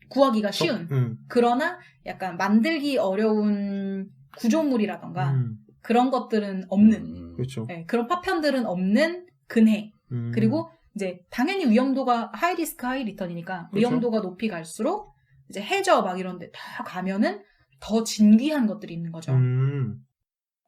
구하기가 쉬운 그러나 약간 만들기 어려운 구조물이라던가 그런 것들은 없는 그렇죠. 네, 그런 파편들은 없는 근해 그리고 이제 당연히 위험도가 하이 리스크 하이 리턴이니까 그렇죠. 위험도가 높이 갈수록 이제 해저 막 이런 데 다 가면은 더 진귀한 것들이 있는 거죠.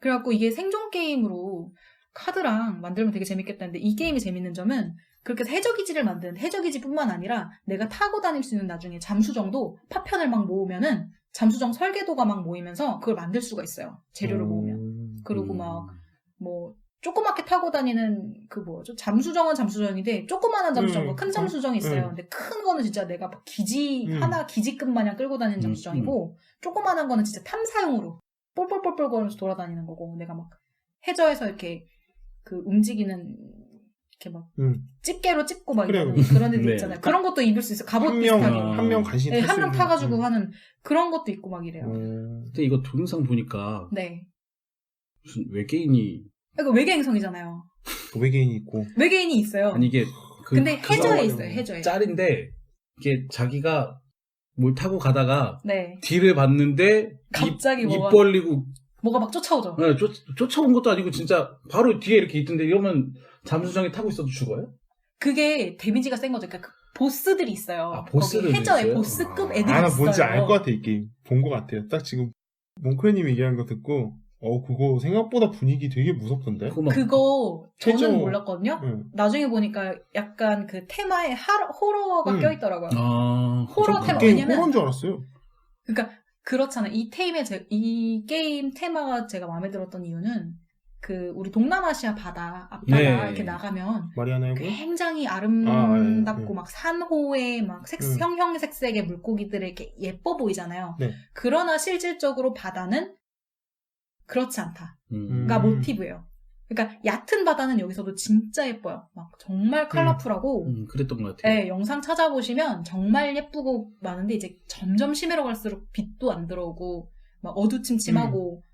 그래갖고 이게 생존 게임으로 카드랑 만들면 되게 재밌겠다는데 이 게임이 재밌는 점은 그렇게 해서 해적이지를 만드는 해적이지뿐만 아니라 내가 타고 다닐 수 있는 나중에 잠수정도 파편을 막 모으면은 잠수정 설계도가 막 모이면서 그걸 만들 수가 있어요. 재료를 모으면. 그리고 막 뭐 조그맣게 타고 다니는 그 뭐죠? 잠수정은 잠수정인데 조그마한 잠수정과 큰 잠수정이 있어요. 근데 큰 거는 진짜 내가 막 기지 하나 기지급 마냥 끌고 다니는 잠수정이고 조그마한 거는 진짜 탐사용으로 볼볼볼볼 거리면서 돌아다니는 거고 내가 막 해저에서 이렇게 그 움직이는 이렇게 막 집게로 찍고 막 그래요. 이런 그런 애들 네. 있잖아요. 그런 것도 입을 수 있어. 갑옷 한 비슷하게. 명 간신히 네, 탈 수 한 명 있는. 타가지고 하는 그런 것도 있고 막 이래요. 근데 이거 동영상 보니까 네. 무슨 외계인이 이거 외계 행성이잖아요. 외계인이 있고. 외계인이 있어요. 아니 이게 근데 해저에 상황이 있어요. 해저에. 짤인데 이게 자기가 뭘 타고 가다가 네. 뒤를 봤는데 갑자기 입 뭐가 벌리고 뭐가 막 쫓아오죠. 네, 쫓아온 것도 아니고 진짜 바로 뒤에 이렇게 있던데 이러면 잠수정에 타고 있어도 죽어요? 그게 데미지가 센 거죠. 그러니까 그 보스들이 있어요. 아, 보스들이 거기 해저에 있어요? 보스급 애들이 나 있어요. 뭔지 알 것 같아, 이 게임. 본 것 같아요. 딱 지금, 몽크님 얘기한 거 듣고, 그거 생각보다 분위기 되게 무섭던데? 그거 저는 해저- 몰랐거든요. 나중에 보니까 약간 그 테마에 호러가 껴있더라고요. 호러 테마. 그 게임 왜냐면 호러인 줄 알았어요. 그러니까 그렇잖아요. 이 게임 테마가 제가 마음에 들었던 이유는 그 우리 동남아시아 앞바다 네. 이렇게 나가면 마리아나 해군? 굉장히 아름답고 네. 막 산호에 막 형형색색의 물고기들이 이렇게 예뻐 보이잖아요. 네. 그러나 실질적으로 바다는 그렇지 않다가 모티브예요. 그러니까 얕은 바다는 여기서도 진짜 예뻐요. 막 정말 컬러풀하고 그랬던 것 같아요. 네, 영상 찾아보시면 정말 예쁘고 많은데 이제 점점 심해로 갈수록 빛도 안 들어오고 막 어두침침하고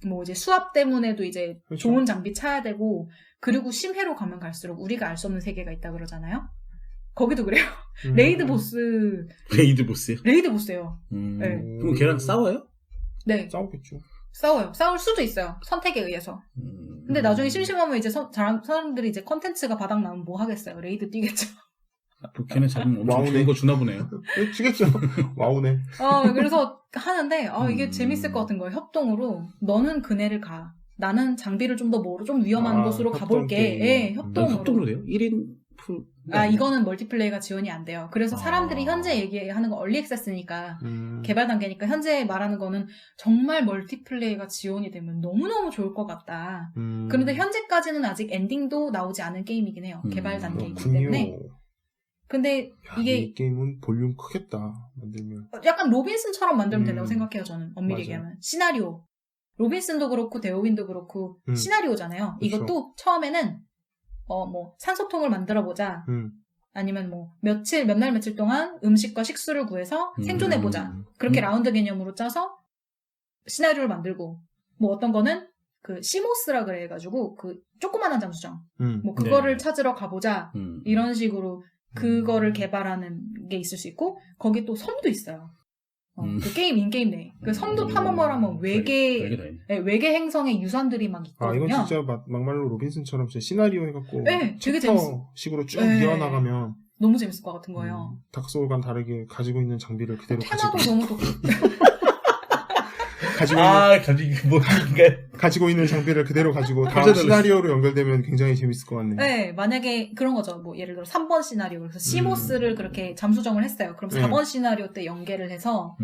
뭐 이제 수압 때문에도 이제 그렇죠. 좋은 장비 차야 되고 그리고 심해로 가면 갈수록 우리가 알 수 없는 세계가 있다 그러잖아요. 거기도 그래요. 레이드 보스 레이드 보스요? 레이드 보스예요. 네. 그럼 걔랑 싸워요? 네. 싸우겠죠. 싸워요. 싸울 수도 있어요. 선택에 의해서. 근데 나중에 심심하면 이제 사람들이 이제 컨텐츠가 바닥 나면 뭐 하겠어요. 레이드 뛰겠죠. 걔네 잡으면 엄청 와우네. 좋은 거 주나 보네요. 치겠죠. 와우네. 그래서 하는데, 이게 음. 재밌을 것 같은 거예요. 협동으로. 너는 그네를 가. 나는 장비를 좀 더 좀 위험한 곳으로 협동 가볼게. 게임. 예, 협동으로. 협동으로 돼요? 1인 풀. 이거는 멀티플레이가 지원이 안 돼요. 그래서 사람들이 현재 얘기하는 거 얼리 액세스니까, 개발 단계니까 현재 말하는 거는 정말 멀티플레이가 지원이 되면 너무너무 좋을 것 같다. 그런데 현재까지는 아직 엔딩도 나오지 않은 게임이긴 해요. 개발 단계이기 때문에. 근데 이게 이 게임은 볼륨 크겠다. 만들면. 약간 로빈슨처럼 만들면 된다고 음. 생각해요. 저는 엄밀히 맞아요. 얘기하면. 시나리오. 로빈슨도 그렇고 데오윈도 그렇고 시나리오잖아요. 그쵸. 이것도 처음에는 뭐 산소통을 만들어 보자. 아니면 뭐 몇 날 며칠 동안 음식과 식수를 구해서 생존해 보자. 그렇게 라운드 개념으로 짜서 시나리오를 만들고, 뭐 어떤 거는 그 시모스라 그래가지고 그 조그만한 잠수정. 뭐 그거를 찾으러 가보자. 이런 식으로 그거를 개발하는 게 있을 수 있고, 거기 또 섬도 있어요. 그 인게임 내에. 그 섬도 탐험을 하면 외계 행성의 유산들이 막 있거든요. 이건 진짜 막말로 로빈슨처럼 진짜 시나리오 해갖고. 네, 되게 재밌어. 식으로 쭉 이어나가면. 너무 재밌을 것 같은 거예요. 닥소울과는 다르게 가지고 있는 장비를 그대로 테마도 가지고. 너무 좋고. 가지고 있는 장비를 그대로 가지고 다음 시나리오로 연결되면 굉장히 재밌을 것 같네요. 네, 만약에 그런 거죠. 뭐 예를 들어 3번 시나리오, 그래서 시모스를 그렇게 잠수정을 했어요. 그럼 4번 시나리오 때 연계를 해서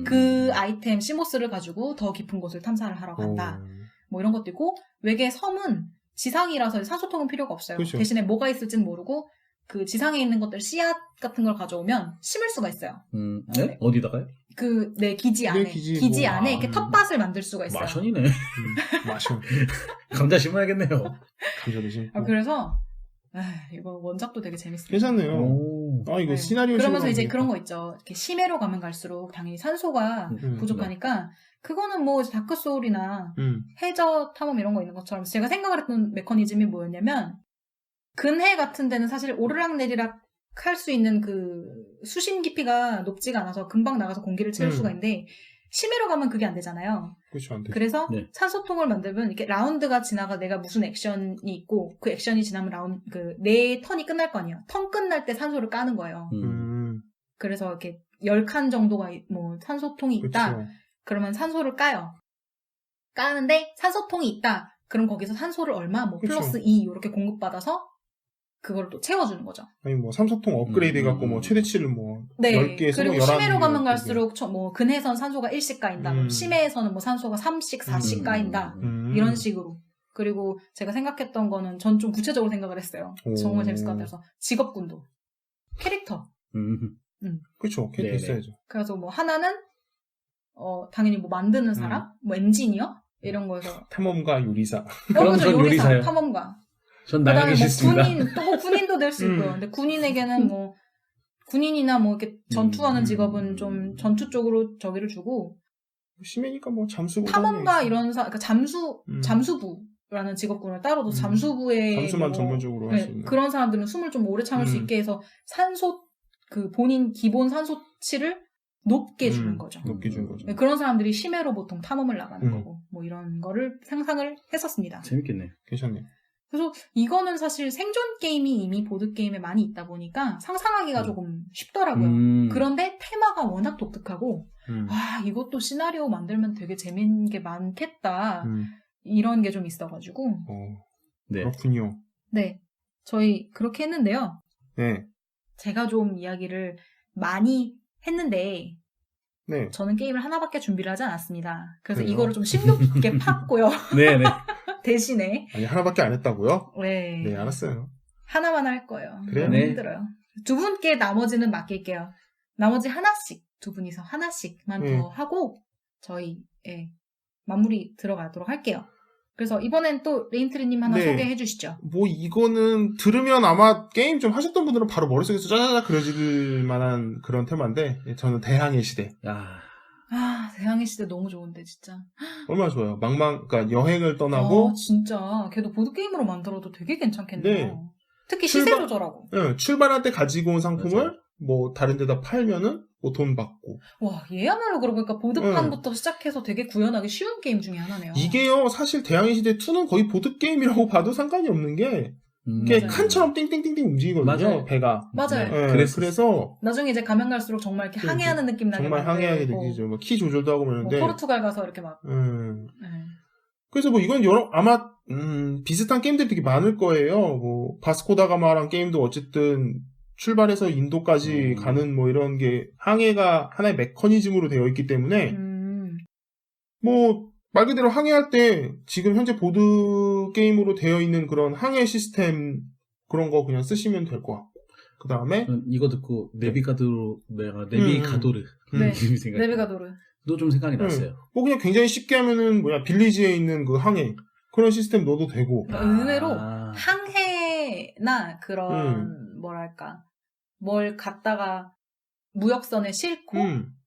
그 아이템 시모스를 가지고 더 깊은 곳을 탐사를 하러 간다. 뭐 이런 것도 있고, 외계 섬은 지상이라서 산소통은 필요가 없어요. 그렇죠. 대신에 뭐가 있을지는 모르고 그 지상에 있는 것들 씨앗 같은 걸 가져오면 심을 수가 있어요. 네? 어디다가요? 내 기지 안에. 기지 안에 이렇게 텃밭을 만들 수가 있어요. 마션이네. 마션. 감자 심어야겠네요. 감자도 심고. 그래서 이거 원작도 되게 재밌어요. 괜찮네요. 이거 시나리오 그러면서 이제 그런 거 있죠. 이렇게 심해로 가면 갈수록 당연히 산소가 부족하니까 그거는 뭐 다크 소울이나 해저 탐험 이런 거 있는 것처럼 제가 생각을 했던 메커니즘이 뭐였냐면, 근해 같은 데는 사실 오르락내리락 할 수 있는 그 수심 깊이가 높지가 않아서 금방 나가서 공기를 채울 수가 있는데, 심해로 가면 그게 안 되잖아요. 그렇죠, 안 되죠. 그래서 산소통을 만들면 이렇게 라운드가 지나가 내가 무슨 액션이 있고, 그 액션이 지나면 내 턴이 끝날 거 아니에요. 턴 끝날 때 산소를 까는 거예요. 그래서 이렇게 10칸 정도가 뭐 산소통이 있다. 그쵸. 그러면 산소를 까요. 까는데 산소통이 있다. 그럼 거기서 산소를 얼마, 뭐 그쵸. 플러스 2 이렇게 공급받아서 그걸 또 채워주는 거죠. 아니 뭐 삼소통 업그레이드 해갖고 뭐 최대치를 뭐 네. 10개에서 그리고 11개 심해로 가면 갈수록 뭐 근해선 산소가 1씩 까인다. 뭐 심해에서는 뭐 산소가 3씩, 4씩 까인다. 이런 식으로. 그리고 제가 생각했던 거는 전 좀 구체적으로 생각을 했어요. 정말 재밌을 것 같아서. 직업군도. 캐릭터. 그렇죠. 캐릭터 있어야죠. 그래서 뭐 하나는 당연히 뭐 만드는 사람, 뭐 엔지니어 이런 거에서 탐험가, 요리사. 그럼 전 요리사요. 탐험가. 전 나가기 뭐 싫습니다. 군인도 될 수 있고요. 근데 군인에게는 뭐 군인이나 뭐 이렇게 전투하는 직업은 좀 전투 쪽으로 저기를 주고, 심해니까 뭐 잠수부. 탐험가 이런 그러니까 잠수부라는 직업군을 따로도 잠수만 전문적으로 할 수 있는 그런 사람들은 숨을 좀 오래 참을 수 있게 해서 산소 그 본인 기본 산소치를 높게 주는 거죠. 높게 주는 거죠. 네, 그런 사람들이 심해로 보통 탐험을 나가는 거고 뭐 이런 거를 상상을 했었습니다. 재밌겠네. 괜찮네. 그래서 이거는 사실 생존 게임이 이미 보드 게임에 많이 있다 보니까 상상하기가 조금 쉽더라고요. 그런데 테마가 워낙 독특하고 이것도 시나리오 만들면 되게 재밌는 게 많겠다. 이런 게 좀 있어가지고. 네. 그렇군요. 네. 저희 그렇게 했는데요. 네. 제가 좀 이야기를 많이 했는데 네. 저는 게임을 하나밖에 준비를 하지 않았습니다. 그래서 그래요? 이거를 좀 심도깊게 팠고요. 네네. 대신에. 아니, 하나밖에 안 했다고요? 네. 네, 알았어요. 하나만 할 거예요. 그래요? 너무 네. 힘들어요. 두 분께 나머지는 맡길게요. 나머지 하나씩, 두 분이서 하나씩만 더 하고 저희 마무리 들어가도록 할게요. 그래서 이번엔 또 레인트리님 하나 소개해 주시죠. 뭐 이거는 들으면 아마 게임 좀 하셨던 분들은 바로 머릿속에서 짜자자 그려질 만한 그런 테마인데, 저는 대항해 시대. 대항해 시대 너무 좋은데 진짜. 얼마나 좋아요. 그러니까 여행을 떠나고. 진짜 걔도 보드게임으로 만들어도 되게 괜찮겠네요. 네. 특히 시세 조절하고. 네, 출발할 때 가지고 온 상품을 뭐 다른 데다 팔면은 뭐 돈 받고. 와, 얘야말로 그러고 보니까 보드판부터 시작해서 되게 구현하기 쉬운 게임 중에 하나네요. 이게요, 사실 대항해 시대 2는 거의 보드게임이라고 봐도 상관이 없는 게, 이게 맞아요. 칸처럼 띵띵띵띵 움직이거든요, 맞아요. 배가. 맞아요. 예, 그랬었어. 나중에 이제 가면 갈수록 정말 이렇게 항해하는 느낌 나게 정말 항해하게 만들고, 느끼죠. 뭐 키 조절도 하고 그러는데. 뭐 포르투갈 가서 이렇게 막. 네. 그래서 뭐 이건 아마, 비슷한 게임들이 되게 많을 거예요. 뭐, 바스코다가마랑 게임도 어쨌든 출발해서 인도까지 가는 뭐 이런 게 항해가 하나의 메커니즘으로 되어 있기 때문에, 뭐, 말 그대로 항해할 때 지금 현재 보드게임으로 되어 있는 그런 항해 시스템 그런 거 그냥 쓰시면 될 것 같고. 그 다음에, 이거 듣고 네비가도르 네. 이름이 생각이 네비가도르도 좀 생각이 났어요. 뭐 그냥 굉장히 쉽게 하면은 빌리지에 있는 그 항해 그런 시스템 넣어도 되고. 의외로 항해나 그런 뭐랄까 뭘 갖다가 무역선에 싣고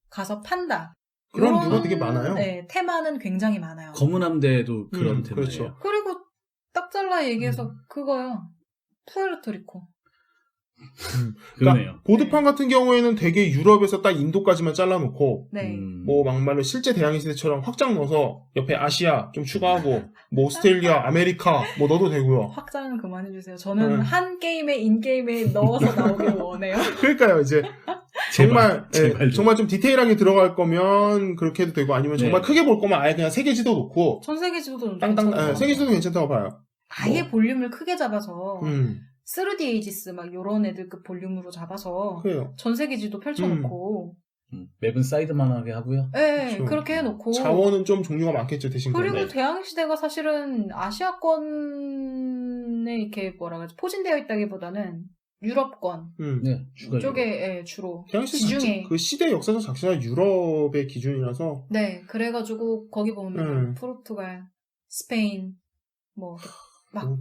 가서 판다. 그런 류가 되게 많아요. 네, 테마는 굉장히 많아요. 검은 함대도 그런 테마예요. 그렇죠. 그리고 딱 잘라 얘기해서 그거요. 푸에르토리코. 그러네요. 보드판 같은 경우에는 되게 유럽에서 딱 인도까지만 잘라놓고, 네. 뭐 막말로 실제 대항해 시대처럼 확장 넣어서 옆에 아시아 좀 추가하고, 뭐 오스트레일리아, 아메리카 뭐 넣어도 되고요. 확장은 그만해주세요. 저는 한 게임에 인게임에 넣어서 나오길 원해요. 그러니까요, 이제 정말 정말 좀 디테일하게 들어갈 거면 그렇게 해도 되고, 아니면 정말 크게 볼 거면 아예 그냥 세계지도 놓고, 전 세계지도도 땅땅 세계지도도 괜찮다고 봐요. 아예 볼륨을 크게 잡아서. 3D 에이지스 막 요런 애들급 볼륨으로 잡아서 그래요. 전 세계지도 펼쳐놓고 맵은 사이드만하게 하고요. 네, 그렇죠. 그렇게 해놓고 자원은 좀 종류가 많겠죠 대신. 그리고 대항시대가 사실은 아시아권에 이렇게 뭐라 그러지 포진되어 있다기보다는 유럽권 네, 쪽에 주로 대항시대 지중해 그 시대 역사적 자체가 유럽의 기준이라서. 네, 그래가지고 거기 보면 포르투갈, 스페인 뭐 막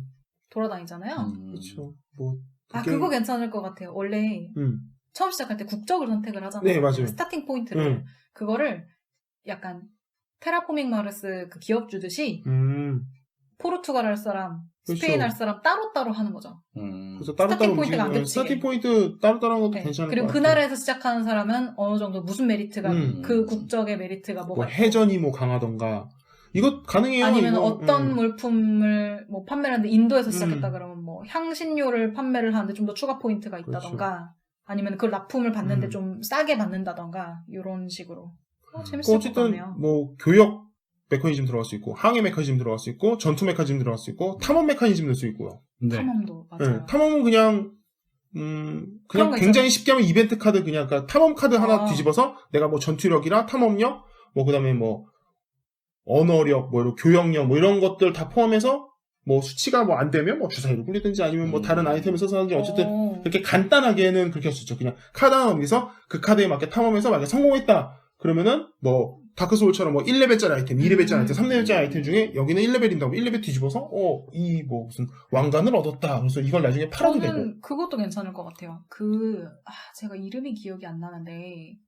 돌아다니잖아요. 그렇죠. 뭐 그거 괜찮을 것 같아요. 원래 처음 시작할 때 국적을 선택을 하잖아요. 네, 맞아요. 스타팅 포인트를 그거를 약간 테라포밍 마르스 그 기업 주듯이 포르투갈 할 사람, 스페인 그렇죠. 할 사람 따로따로 하는 거죠. 그래서 스타팅 포인트가 안 겹치게. 스타팅 포인트 따로따로 하는 것도 괜찮을 것 그리고 같아요. 그 나라에서 시작하는 사람은 어느 정도 무슨 메리트가 그 국적의 메리트가 뭐가 뭐 있고. 해전이 뭐 강하던가 이거 가능해요. 아니면 이거. 어떤 물품을 뭐 판매를 하는데 인도에서 시작했다 그러면 뭐 향신료를 판매를 하는데 좀 더 추가 포인트가 있다던가 그렇죠. 아니면 그걸 납품을 받는데 좀 싸게 받는다던가 이런 식으로 재밌을 것 같네요. 뭐 교역 메커니즘 들어갈 수 있고 항해 메커니즘 들어갈 수 있고 전투 메커니즘 들어갈 수 있고 탐험 메커니즘 넣을 수 있고요. 네. 탐험도 맞아요. 네, 탐험은 그냥 굉장히 쉽게 하면 이벤트 카드 그러니까 탐험 카드 하나 뒤집어서 내가 뭐 전투력이랑 탐험력 뭐 그다음에 뭐 언어력, 뭐, 교역력, 뭐, 이런 것들 다 포함해서, 뭐, 수치가 뭐, 안 되면, 뭐, 주사위를 굴리든지 아니면 뭐, 다른 아이템을 써서 하든지, 어쨌든, 그렇게 간단하게는 그렇게 할 수 있죠. 그냥, 카드 하나 넘겨서, 그 카드에 맞게 탐험해서, 만약에 성공했다. 그러면은, 뭐, 다크소울처럼 뭐, 1레벨짜리 아이템, 2레벨짜리 아이템, 3레벨짜리 아이템 중에, 여기는 1레벨인다고 1레벨 뒤집어서, 뭐, 무슨, 왕관을 얻었다. 그래서 이걸 나중에 팔아도 되고. 저는 그것도 괜찮을 것 같아요. 제가 이름이 기억이 안 나는데,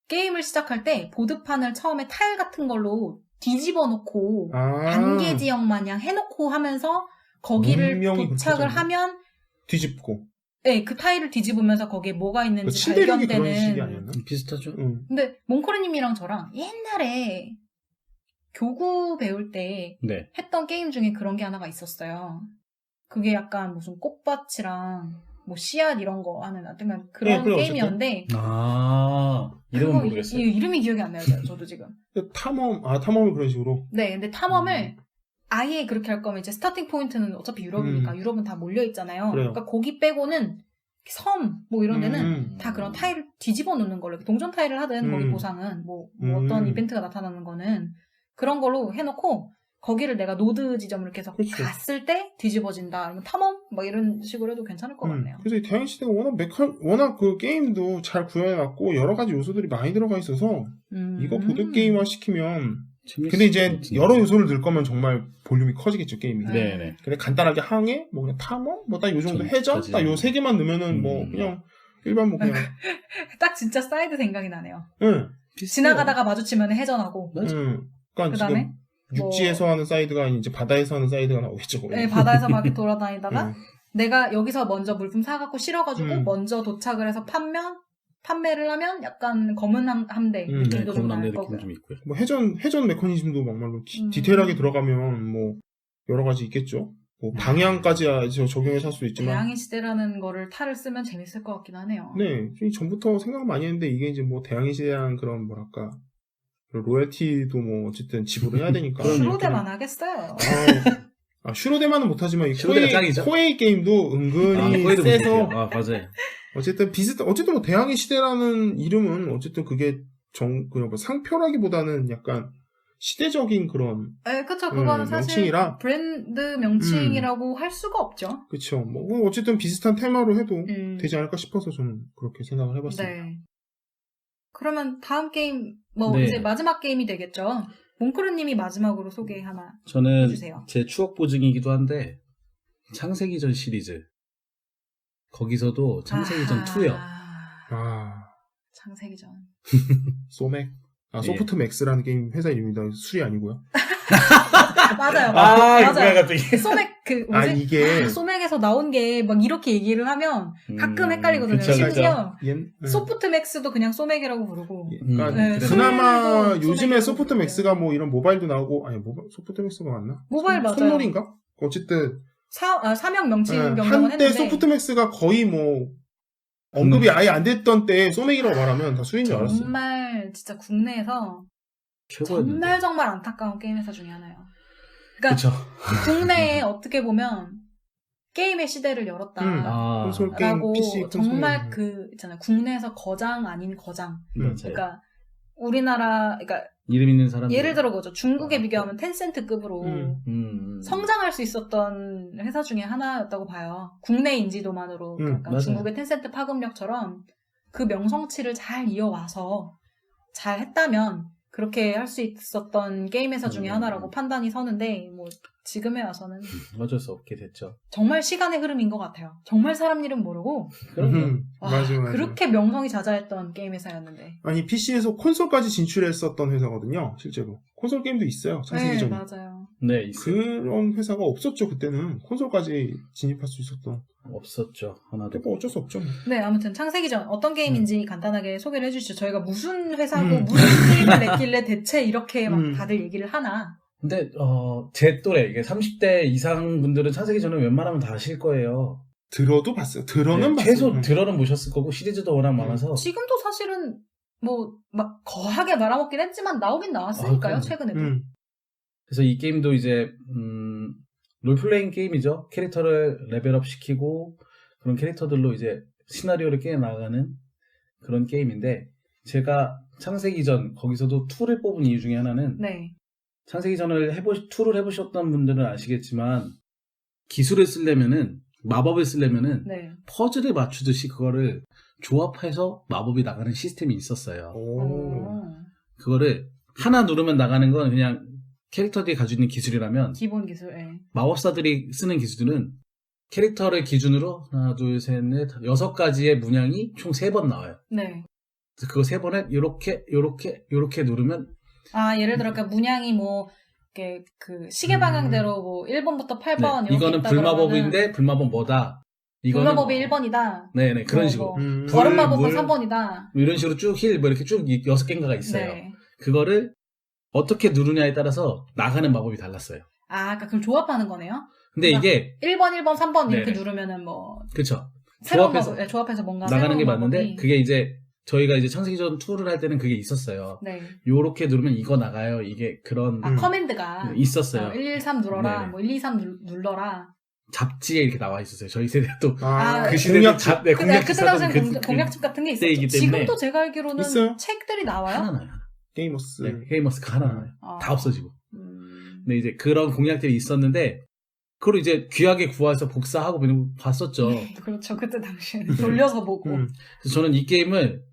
게임을 시작할 때 보드판을 처음에 타일 같은 걸로 뒤집어 놓고 단계 지역 마냥 해놓고 하면서 거기를 도착을 하면 뒤집고 네, 그 타일을 뒤집으면서 거기에 뭐가 있는지 발견되는 그런 식이 아니었나? 비슷하죠. 근데 몽코리님이랑 저랑 옛날에 교구 배울 때 했던 게임 중에 그런 게 하나가 있었어요. 그게 약간 무슨 꽃밭이랑 뭐 씨앗 이런 거 하는 어떤 그런 게임이었는데 이름은 모르겠어요. 이름이 기억이 안 나요. 저도 지금. 탐험을 그런 식으로. 네, 근데 탐험을 아예 그렇게 할 거면 이제 스타팅 포인트는 어차피 유럽이니까 유럽은 다 몰려 있잖아요. 그러니까 거기 빼고는 섬 뭐 이런 데는 다 그런 타일을 뒤집어 놓는 걸로 동전 타일을 하든 거기 보상은 뭐 어떤 이벤트가 나타나는 거는 그런 걸로 해놓고. 거기를 내가 노드 지점을 이렇게 해서 갔을 때 뒤집어진다. 아니면 탐험? 막 이런 식으로 해도 괜찮을 것 같네요. 그래서 이 대항시대가 워낙 그 게임도 잘 구현해놨고 여러 가지 요소들이 많이 들어가 있어서 이거 보드게임화 시키면 근데 이제 여러 요소를 넣을 거면 정말 볼륨이 커지겠죠, 게임이. 네네. 근데 간단하게 항해? 뭐 그냥 탐험? 뭐 딱 요 정도 해전? 딱 요 세 개만 넣으면은 뭐 그냥 일반 뭐 그냥. 딱 진짜 사이드 생각이 나네요. 응. 지나가다가 마주치면 해전하고. 그러니까 그 다음에? 육지에서 하는 사이드가 아닌 이제 바다에서 하는 사이드가 나오겠죠. 네, 바다에서 막 돌아다니다가 내가 여기서 먼저 물품 사갖고 실어가지고 먼저 도착을 해서 판매를 하면 약간 검은 함대 네, 느낌도 좀 검은 날 남대 거고요. 느낌 좀 있고요. 뭐 회전 메커니즘도 막말로 디테일하게 들어가면 뭐 여러 가지 있겠죠. 뭐 방향까지 적용해서 할 수 있지만. 대항해 시대라는 거를 탈을 쓰면 재밌을 것 같긴 하네요. 네, 전부터 생각 많이 했는데 이게 이제 뭐 대항해 시대한 그런 뭐랄까 로열티도 뭐 어쨌든 지불을 해야 되니까. 슈로데만 하겠어요. 슈로데만은 못하지만 이 슈로데가 짱이죠. 코에이 게임도 은근히 코에이도 세서 못했어요. 맞아요. 어쨌든 뭐 대항해 시대라는 이름은 어쨌든 그게 그냥 뭐 상표라기보다는 약간 시대적인 그런 네, 그쵸. 그거는 사실 명칭이라 브랜드 명칭이라고 할 수가 없죠. 그쵸. 뭐 어쨌든 비슷한 테마로 해도 되지 음. 않을까 싶어서 저는 그렇게 생각을 해봤습니다. 네. 그러면 다음 게임 뭐 네. 이제 마지막 게임이 되겠죠. 몽크루님이 마지막으로 소개 하나 저는 해주세요. 제 추억 보증이기도 한데 창세기전 시리즈 거기서도 창세기전 2요. 창세기전. 소맥. 예. 소프트맥스라는 게임 회사 이름입니다. 술이 아니고요. 맞아요. 이거야 맞아요. 갑자기. 소맥 뭐지? 이게 소맥에서 나온 게 막 이렇게 얘기를 하면 가끔 헷갈리거든요. 그쵸, 그쵸. 심지어 네. 소프트맥스도 그냥 소맥이라고 부르고. 그러니까 네, 그나마 술도 요즘에 소맥이라고 소프트맥스가 뭐 이런 모바일도 나오고 소프트맥스가 맞나? 모바일 맞아요. 손놀인가? 어쨌든 사명 명칭 네, 변경은 한때 했는데 소프트맥스가 거의 뭐 언급이 아예 안 됐던 때 소맥이라고 말하면 다 수인 줄 알았어. 정말 진짜 국내에서 최고였는데. 정말 안타까운 게임 회사 중에 하나예요. 그러니까 그쵸. 국내에 어떻게 보면 게임의 시대를 열었다. 콘솔 게임, 라고 PC 콘솔. 정말 있잖아요. 국내에서 거장 아닌 거장. 맞아요. 그러니까 우리나라 그러니까 이름 있는 사람. 예를 들어 그죠. 중국에 비교하면 텐센트급으로 성장할 수 있었던 회사 중에 하나였다고 봐요. 국내 인지도만으로. 그러니까 맞아요. 중국의 텐센트 파급력처럼 그 명성치를 잘 이어와서 잘 했다면 그렇게 할 수 있었던 게임 회사 중에 하나라고 판단이 서는데 뭐 지금에 와서는 어쩔 수 없게 됐죠. 정말 시간의 흐름인 것 같아요. 정말 사람 이름 모르고 맞아. 그렇게 명성이 자자했던 게임 회사였는데. 아니 PC에서 콘솔까지 진출했었던 회사거든요. 실제로 콘솔 게임도 있어요. 창세기 전에. 맞아요. 네, 있어요. 그런 회사가 없었죠. 그때는 콘솔까지 진입할 수 있었던. 없었죠. 하나도. 뭐 어쩔 수 없죠. 네, 아무튼 창세기전 어떤 게임인지 간단하게 소개를 해주시죠. 저희가 무슨 회사고 무슨 게임을 냈길래 대체 이렇게 막 다들 얘기를 하나. 근데 제 또래 이게 30대 이상 분들은 창세기전은 웬만하면 다 아실 거예요. 들어도 봤어요. 들어는 봤어요. 최소 들어는 보셨을 거고 시리즈도 워낙 많아서. 지금도 사실은 뭐 막 거하게 말아먹긴 했지만 나오긴 나왔으니까요. 최근에도. 그래서 이 게임도 이제 롤플레잉 게임이죠. 캐릭터를 레벨업 시키고 그런 캐릭터들로 이제 시나리오를 깨 나가는 그런 게임인데 제가 창세기전 거기서도 2를 뽑은 이유 중에 하나는 네. 창세기전을 2를 해보셨던 분들은 아시겠지만 기술을 쓰려면은 마법을 쓰려면은 네. 퍼즐을 맞추듯이 그거를 조합해서 마법이 나가는 시스템이 있었어요. 그거를 하나 누르면 나가는 건 그냥 캐릭터들이 가지고 있는 기술이라면 기본 기술. 네. 마법사들이 쓰는 기술들은 캐릭터를 기준으로 하나, 둘, 셋, 넷, 6가지의 문양이 총 3번 나와요. 네. 그래서 그거 3번을 요렇게 누르면 예를 들어 그러니까 문양이 뭐 이렇게 그 시계 방향대로 뭐 1번부터 8번 네, 이거는 불마법인데 불마법 뭐다. 이거는 불마법이 1번이다. 네네 그런 식으로. 얼음 마법은 3번이다. 이런 식으로 쭉 뭐 이렇게 쭉 6개인가가 있어요. 네. 그거를 어떻게 누르냐에 따라서 나가는 마법이 달랐어요. 그러니까 그걸 조합하는 거네요? 근데 그러니까 이게 1번, 3번 이렇게 네네. 누르면은 뭐 그쵸. 새로운 조합해서 뭔가 나가는 새로운 게 맞는데 마법이. 그게 이제 저희가 이제 창세기전 2를 할 때는 그게 있었어요. 네. 요렇게 누르면 이거 나가요. 이게 그런 커맨드가 있었어요. 113 눌러라. 네네. 뭐 123 눌러라. 잡지에 이렇게 나와 있었어요. 저희 세대도 그 시대에 공략집 그때 당시엔 공략집 같은 게 있었죠. 때이기 때문에 지금도 제가 알기로는 있어요? 책들이 나와요. 하나 나요. 게이머스. 네, 게이머스가 하나 나와요. 다 없어지고. 음. 근데 이제 그런 공략들이 있었는데 그걸 이제 귀하게 구해서 복사하고 봤었죠. 그렇죠. 그때 당시에는 돌려서 보고. 그래서 저는 이 게임을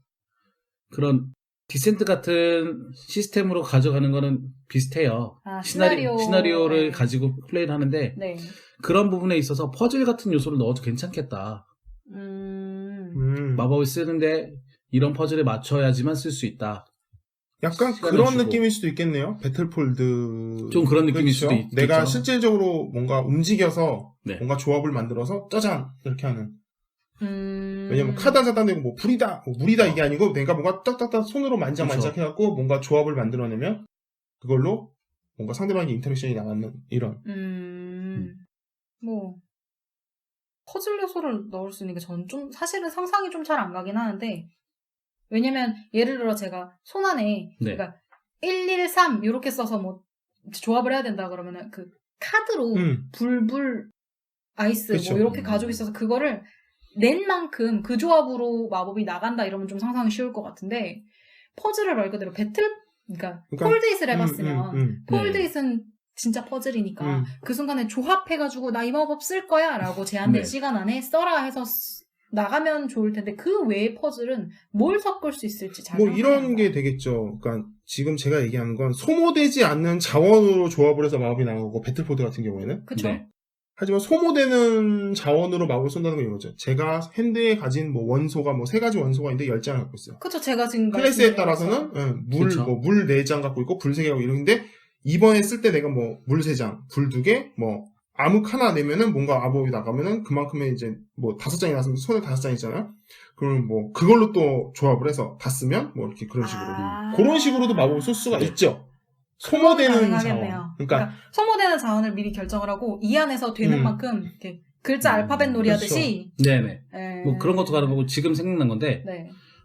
그런 디센트 같은 시스템으로 가져가는 거는 비슷해요. 시나리오를 네. 가지고 플레이를 하는데 네. 그런 부분에 있어서 퍼즐 같은 요소를 넣어도 괜찮겠다. 마법을 쓰는데 이런 퍼즐에 맞춰야지만 쓸 수 있다. 약간 그런 느낌일 수도 있겠네요. 배틀폴드. 좀 그런 느낌일 그렇죠? 수도 있겠죠. 내가 실질적으로 뭔가 움직여서 네. 뭔가 조합을 만들어서 짜잔 이렇게 하는. 왜냐면 카드 한 장 딱 내고 뭐 불이다, 뭐 물이다 이게 아니고 내가 뭔가 딱딱딱 손으로 만작만작 해갖고 뭔가 조합을 만들어내면 그걸로 뭔가 상대방의 인터랙션이 나가는 이런. 뭐 퍼즐 요소를 넣을 수 있는 게 저는 좀 사실은 상상이 좀 잘 안 가긴 하는데 왜냐면 예를 들어 제가 손 안에 그러니까 1, 1, 3 이렇게 써서 뭐 조합을 해야 된다 그러면은 그 카드로 불 아이스 그쵸. 뭐 이렇게 가지고 있어서 그거를 낸 만큼 그 조합으로 마법이 나간다 이러면 좀 상상이 쉬울 것 같은데 퍼즐을 말 그대로 그러니까 폴드잇을 해봤으면 폴드잇은 진짜 퍼즐이니까 그 순간에 조합해가지고 나 이 마법 쓸 거야 라고 제한된 시간 안에 써라 해서 나가면 좋을 텐데 그 외의 퍼즐은 뭘 섞을 수 있을지 잘 뭐 이런 게 되겠죠. 그러니까 지금 제가 얘기하는 건 소모되지 않는 자원으로 조합을 해서 마법이 나오고 배틀포드 같은 경우에는 그쵸. 네. 하지만 소모되는 자원으로 마법을 쏜다는 건 이거죠. 제가 핸드에 가진 뭐 원소가 뭐 3가지 원소가 있는데 10장을 갖고 있어요. 그쵸. 제가 지금 클래스에 따라서는 물 4장 갖고 있고 불 3개 하고 이런데 이번에 쓸 때 내가 뭐 물 3장, 불 2개, 뭐 암흑 하나 내면은 뭔가 마법이 나가면은 그만큼의 이제 뭐 5장이 나왔으면 손에 5장 있잖아요. 그러면 뭐 그걸로 또 조합을 해서 다 쓰면 뭐 이렇게 그런 식으로 그런 식으로도 마법을 쓸 수가 있죠. 소모되는 자원. 그러니까 소모되는 자원을 미리 결정을 하고 이 안에서 되는 만큼 이렇게 글자 알파벳 놀이 하듯이. 네네. 뭐 그런 것도 가는 거고 지금 생각난 건데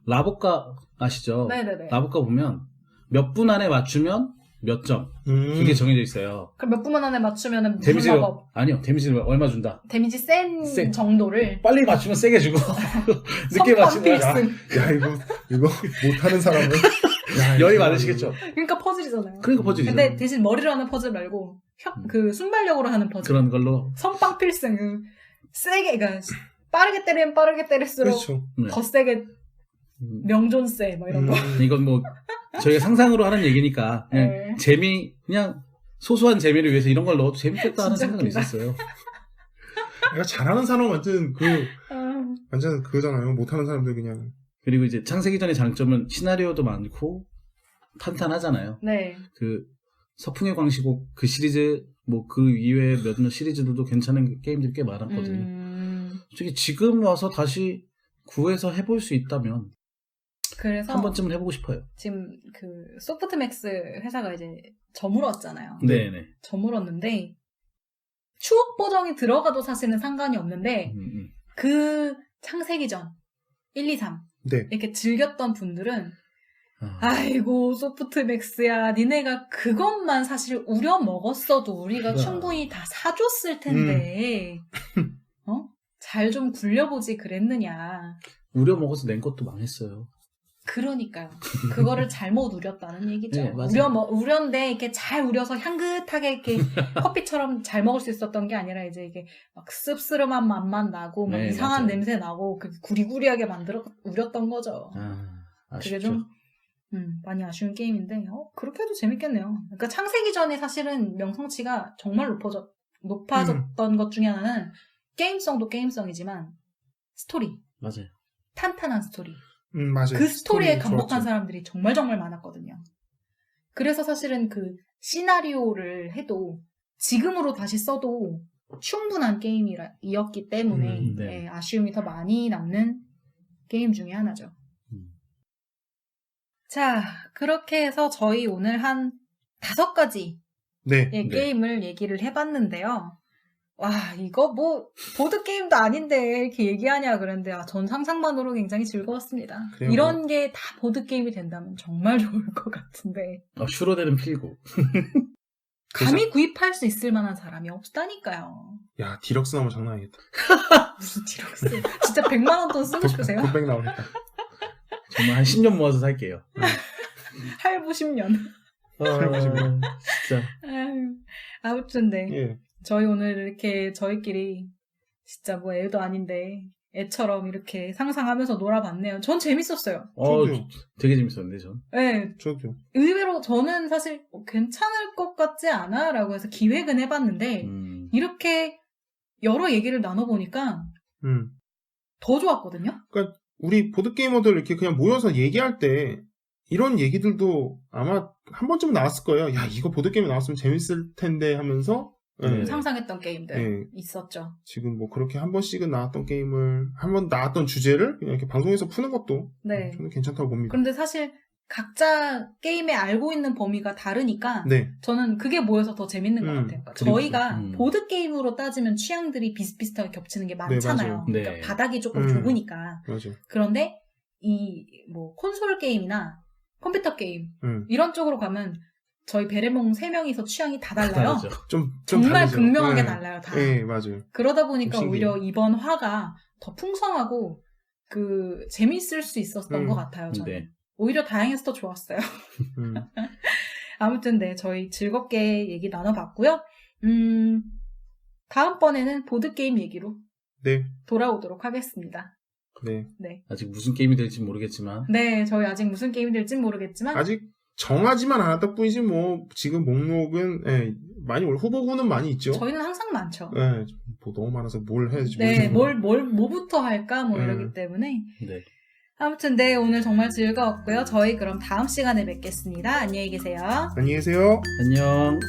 라보카 아시죠? 네네네. 라보카 보면 몇 분 안에 맞추면 몇 점. 그게 정해져 있어요. 그럼 몇 분 안에 맞추면은 데미지 마법. 아니요. 데미지를 얼마 준다. 데미지 센 정도를 빨리 맞추면 세게 주고 늦게 맞추면 야 이거 못하는 사람은 열이 많으시겠죠. 그러니까 퍼즐이잖아요. 그러니까 퍼즐이죠. 근데 대신 머리로 하는 퍼즐 말고 그 순발력으로 하는 퍼즐. 그런 걸로 선빵 필승. 세게 그러니까 빠르게 때리면 빠르게 때릴수록 그렇죠. 더 세게 명존세 뭐 이런 거. 이건 뭐 저희가 상상으로 하는 얘기니까 그냥 그냥 소소한 재미를 위해서 이런 걸 넣어도 재밌겠다 하는 생각은 있었어요. 내가 잘하는 사람 완전 완전 그거잖아요. 못하는 사람들 그냥. 그리고 이제 창세기전의 장점은 시나리오도 많고 탄탄하잖아요. 네. 그 서풍의 광시곡 그 시리즈 뭐 그 이외에 몇몇 시리즈들도 괜찮은 게임들이 꽤 많았거든요. 솔직히 지금 와서 다시 구해서 해볼 수 있다면 그래서 한 번쯤은 해보고 싶어요. 지금 그 소프트맥스 회사가 이제 저물었잖아요. 네네. 저물었는데 추억 보정이 들어가도 사실은 상관이 없는데 그 창세기전 1, 2, 3 이렇게 즐겼던 분들은 아이고 소프트맥스야 니네가 그것만 사실 우려먹었어도 우리가 충분히 다 사줬을 텐데 잘 좀 굴려보지 그랬느냐. 우려먹어서 낸 것도 망했어요. 그러니까요. 그거를 잘못 우렸다는 얘기죠. 네, 우렸는데 이렇게 잘 우려서 향긋하게 이렇게 커피처럼 잘 먹을 수 있었던 게 아니라 이제 이게 막 씁쓸한 맛만 나고 막 이상한 냄새 나고 그 구리구리하게 우렸던 거죠. 아쉽죠. 그게 좀 많이 아쉬운 게임인데 그렇게 해도 재밌겠네요. 그러니까 창세기전에 사실은 명성치가 정말 높아졌던 것 중에 하나는 게임성도 게임성이지만 스토리. 맞아요. 탄탄한 스토리. 맞아요. 그 스토리에 감복한 좋았죠. 사람들이 사람들이 정말 많았거든요. 그래서 사실은 그 시나리오를 해도 지금으로 다시 써도 충분한 게임이었기 때문에 아쉬움이 더 많이 남는 게임 중에 하나죠. 자, 그렇게 해서 저희 오늘 한 5가지 게임을 얘기를 해봤는데요. 와, 이거 뭐 보드게임도 아닌데 이렇게 얘기하냐 그랬는데 전 상상만으로 굉장히 즐거웠습니다. 그래요, 이런 게 다 보드게임이 된다면 정말 좋을 것 같은데 슈로데는 필고 감히 구입할 수 있을 만한 사람이 없다니까요. 야, 디럭스 나오면 장난 아니겠다. 무슨 디럭스. 진짜 100만 원 돈 쓰고 싶으세요? 굿백 나오겠다. 정말 한 10년 모아서 살게요. 할부 10년. 진짜. 아무튼 저희 오늘 이렇게 저희끼리 진짜 뭐 애도 아닌데 애처럼 이렇게 상상하면서 놀아봤네요. 전 재밌었어요. 되게 재밌었는데 전. 네. 저도요. 의외로 저는 사실 괜찮을 것 같지 않아? 라고 해서 기획은 해봤는데 이렇게 여러 얘기를 나눠보니까 더 좋았거든요. 그러니까 우리 보드게이머들 이렇게 그냥 모여서 얘기할 때 이런 얘기들도 아마 한 번쯤은 나왔을 거예요. 야, 이거 보드게임에 나왔으면 재밌을 텐데 하면서 네. 상상했던 게임들 네. 있었죠. 지금 뭐 그렇게 한 번씩은 나왔던 게임을 한 번 나왔던 주제를 그냥 이렇게 방송에서 푸는 것도 네. 저는 괜찮다고 봅니다. 그런데 사실 각자 게임에 알고 있는 범위가 다르니까 네. 저는 그게 모여서 더 재밌는 것 같아요. 그러니까 저희가 보드 게임으로 따지면 취향들이 비슷비슷하게 겹치는 게 많잖아요. 네, 그러니까 네. 바닥이 조금 좁으니까. 맞아. 그런데 이 뭐 콘솔 게임이나 컴퓨터 게임 이런 쪽으로 가면 저희 베레몽 3명이서 취향이 다 달라요. 좀 정말 다르죠. 극명하게 네. 달라요, 다. 네, 맞아요. 그러다 보니까 좀 오히려 신기해요. 이번 화가 더 풍성하고 재밌을 수 있었던 것 같아요, 저는. 네. 오히려 다양해서 더 좋았어요. 아무튼 네, 저희 즐겁게 얘기 나눠봤고요. 다음번에는 보드게임 얘기로 네. 돌아오도록 하겠습니다. 네. 네. 아직 무슨 게임이 될지 모르겠지만. 네, 저희 아직 무슨 게임이 될진 모르겠지만. 아직 정하지만 않았다 뿐이지 뭐 지금 목록은 예, 많이 후보군은 많이 있죠. 저희는 항상 많죠. 예, 뭐 너무 많아서 뭘 해야 될지 네, 모르겠어요. 뭐부터 할까 뭐 이러기 때문에. 네. 아무튼 네, 오늘 정말 즐거웠고요. 저희 그럼 다음 시간에 뵙겠습니다. 안녕히 계세요. 안녕히 계세요. 안녕.